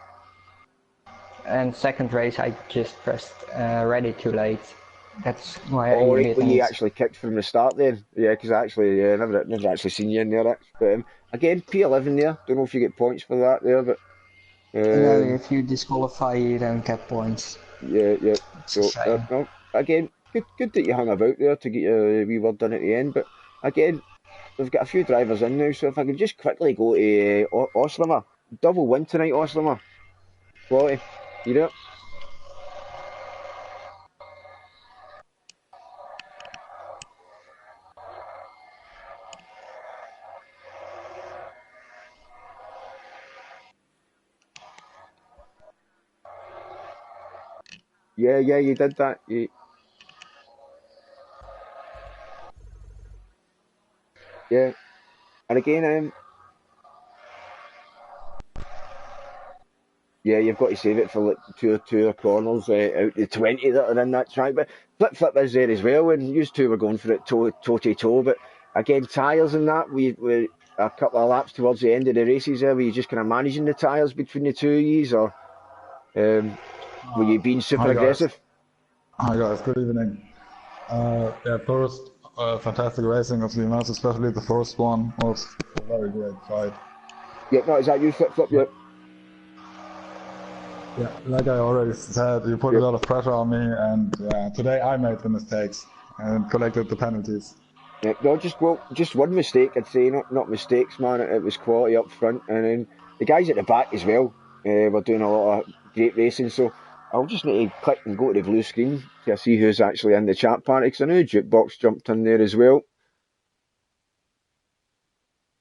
Speaker 3: and second race I just pressed ready too late. That's why
Speaker 1: oh,
Speaker 3: I
Speaker 1: right,
Speaker 3: didn't.
Speaker 1: well, you actually kicked from the start then. Yeah, because I actually never actually seen you in there. But again, P11 there. Don't know if you get points for that there, but
Speaker 3: No, if you disqualify, you don't get points.
Speaker 1: yeah.
Speaker 3: It's
Speaker 1: So
Speaker 3: a shame.
Speaker 1: no, again, good that you hung about there to get your wee word done at the end. But again, we've got a few drivers in now, so if I could just quickly go to Oslimer, double win tonight, Oslimer. Quality, you know. Yeah, you did that. Yeah, and again, yeah, you've got to save it for like two corners out the 20 that are in that track. But flip is there as well, and you two were going for it toe to toe. But again, tyres and that, we a couple of laps towards the end of the races there, were you just kind of managing the tyres between the two of yous, or were you being super aggressive?
Speaker 4: Hi guys, good evening. Yeah, first, fantastic racing of the events, especially the first one was a very great fight.
Speaker 1: Yeah, no, is that you flip? Yeah.
Speaker 4: Yeah, like I already said, you put a lot of pressure on me, and today I made the mistakes and collected the penalties.
Speaker 1: Yeah, no, just one mistake, I'd say, not mistakes, man. It was quality up front, and then the guys at the back as well were doing a lot of great racing. So I'll just need to click and go to the blue screen to see who's actually in the chat party, because I know Jukebox jumped in there as well.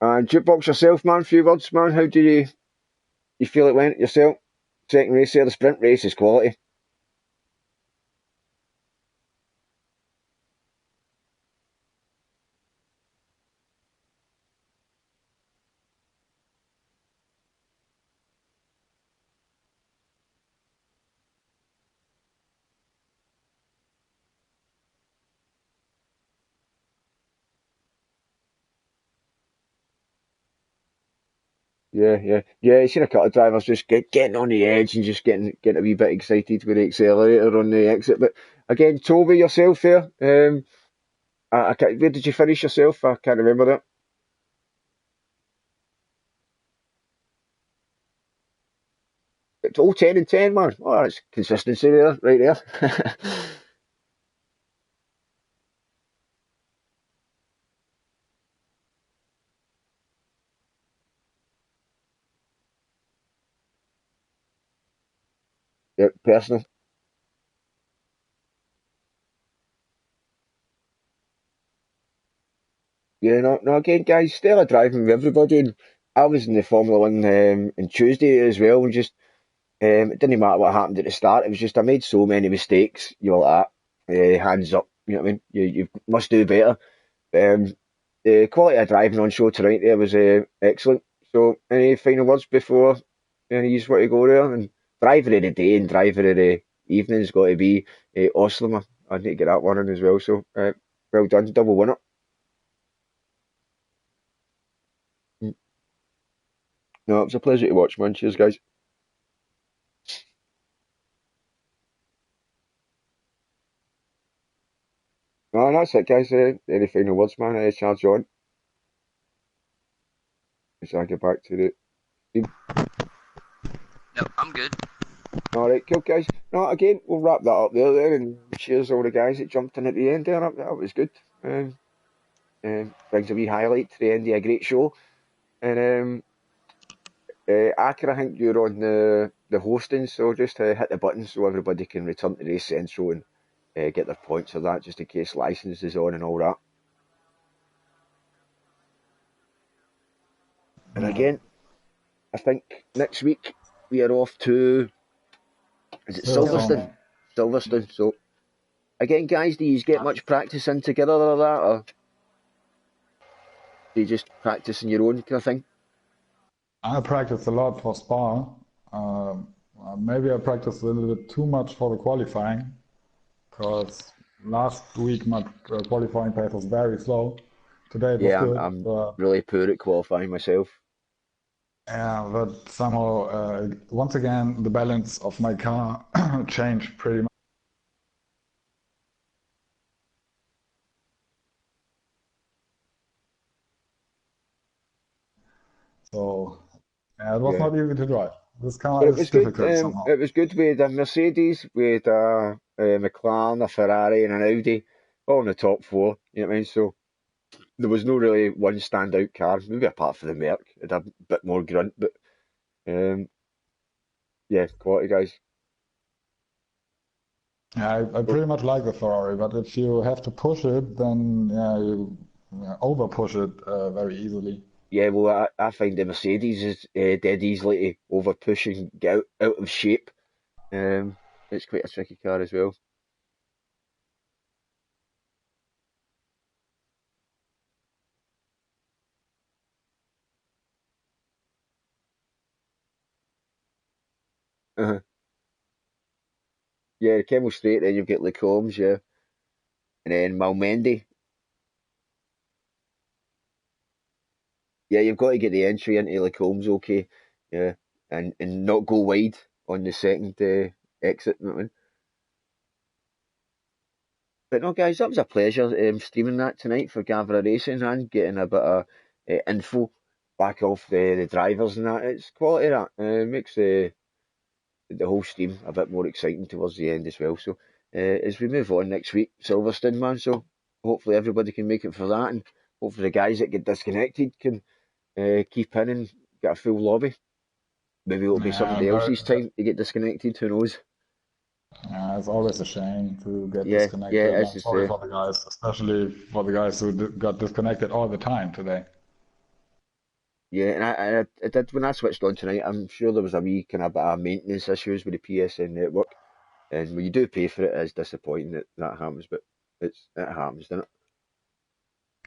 Speaker 1: And Jukebox yourself, man, few words, man. How do you feel it went yourself? Second race there, the sprint race is quality. Yeah. You seen a couple of drivers just getting on the edge and just getting a wee bit excited with the accelerator on the exit. But again, Toby, yourself there, I can't, where did you finish yourself? I can't remember that. It's all 10 and 10, man. Oh, that's consistency there, right there. Yeah, personal. Yeah, no, again, guys, stellar driving with everybody. And I was in the Formula One on Tuesday as well, and just it didn't matter what happened at the start. It was just I made so many mistakes. You were like that, hands up. You know what I mean? You must do better. The quality of driving on show tonight there was excellent. So, any final words before you just want to go there? And driver of the day and driver of the evening's got to be Osler. I need to get that one in as well. So, well done, double winner. No, it was a pleasure to watch, man. Cheers, guys. No, that's it, guys. Any final words, man? Charge on. Shall I get back to the team?
Speaker 2: No, I'm good.
Speaker 1: All right, cool, guys. No, again, we'll wrap that up there then, and cheers all the guys that jumped in at the end there. That was good. Brings a wee highlight to the end of a great show. And Aker, I think you're on the hosting, so just hit the button so everybody can return to Race Central and get their points of that, just in case license is on and all that. And again, I think next week we are off to, is it Silverstone? Silverstone. So again, guys, do you get much practice in together or that, or do you just practice on your own kind of thing?
Speaker 4: I practice a lot for Spa. Maybe I practiced a little bit too much for the qualifying, because last week my qualifying pace was very slow. Today it was good.
Speaker 1: I'm really poor at qualifying myself.
Speaker 4: Yeah, but somehow, once again, the balance of my car changed pretty much. So, yeah, it was not easy to drive. This car
Speaker 1: But it
Speaker 4: is
Speaker 1: was good.
Speaker 4: difficult somehow.
Speaker 1: It was good. We had a Mercedes, we had a McLaren, a Ferrari, and an Audi, all in the top four. You know what I mean? So there was no really one standout car, maybe apart from the Merc. It had a bit more grunt, but yeah, quality guys.
Speaker 4: Yeah, I pretty much like the Ferrari, but if you have to push it, then yeah, you over push it very easily.
Speaker 1: Yeah, well, I find the Mercedes is dead easily to over push and get out of shape. It's quite a tricky car as well. Uh-huh. Yeah, Kemmel Straight, then you've got Lecombs, yeah, and then Malmendi. Yeah, you've got to get the entry into Lecombs, okay, yeah, and not go wide on the second exit. You know what I mean? But no, guys, that was a pleasure streaming that tonight for Gavra Racing and getting a bit of info back off the drivers and that. It's quality that makes the whole stream a bit more exciting towards the end as well. So as we move on next week, Silverstone, man. So hopefully everybody can make it for that, and hopefully the guys that get disconnected can keep in and get a full lobby. Maybe it'll be somebody else's time to get disconnected. Who knows?
Speaker 4: Yeah, it's always a shame to get
Speaker 1: Yeah,
Speaker 4: disconnected.
Speaker 1: yeah,
Speaker 4: I'm sorry for the guys, especially for the guys who got disconnected all the time today.
Speaker 1: yeah. And I did when I switched on tonight. I'm sure there was a wee kind of bit of maintenance issues with the PSN network, and when you do pay for it, it's disappointing that that happens. But it happens, doesn't it?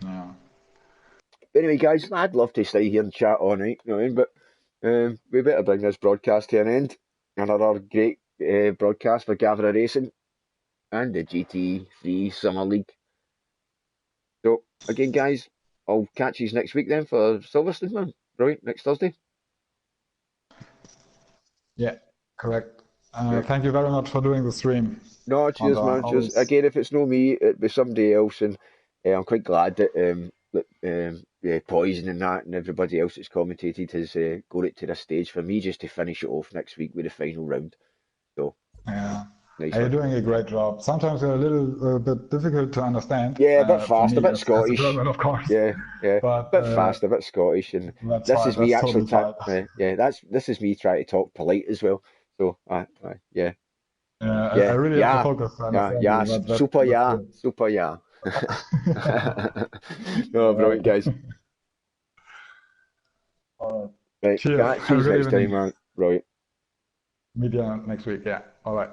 Speaker 4: Yeah.
Speaker 1: Anyway, guys, I'd love to stay here and chat all night, you know what I mean? But we better bring this broadcast to an end. Another great broadcast for Gavra Racing and the GT3 Summer League. So, again, guys, I'll catch you next week then for Silverstone, man. Brilliant, next Thursday.
Speaker 4: Yeah, correct.
Speaker 1: Yeah.
Speaker 4: Thank you very much for doing the stream.
Speaker 1: No, cheers, man. Cheers. Again, if it's no me, it'd be somebody else, and I'm quite glad that Poison and that and everybody else that's commentated has got it to this stage for me just to finish it off next week with the final round. So
Speaker 4: yeah,
Speaker 1: nice.
Speaker 4: You're doing a great job. Sometimes you're a little bit difficult to understand.
Speaker 1: Yeah, a bit fast, a bit Scottish.
Speaker 4: German, of course.
Speaker 1: Yeah, but, a bit fast, a bit Scottish, and this is me actually trying. This is me trying to talk polite as well. So yeah.
Speaker 4: I really have to focus on
Speaker 1: super, yeah. No, brilliant, guys.
Speaker 4: All
Speaker 1: Right,
Speaker 4: right. Cheers.
Speaker 1: catch
Speaker 4: Have a
Speaker 1: you
Speaker 4: good
Speaker 1: next time,
Speaker 4: evening.
Speaker 1: man. Right.
Speaker 4: Meet you next week. Yeah. All right.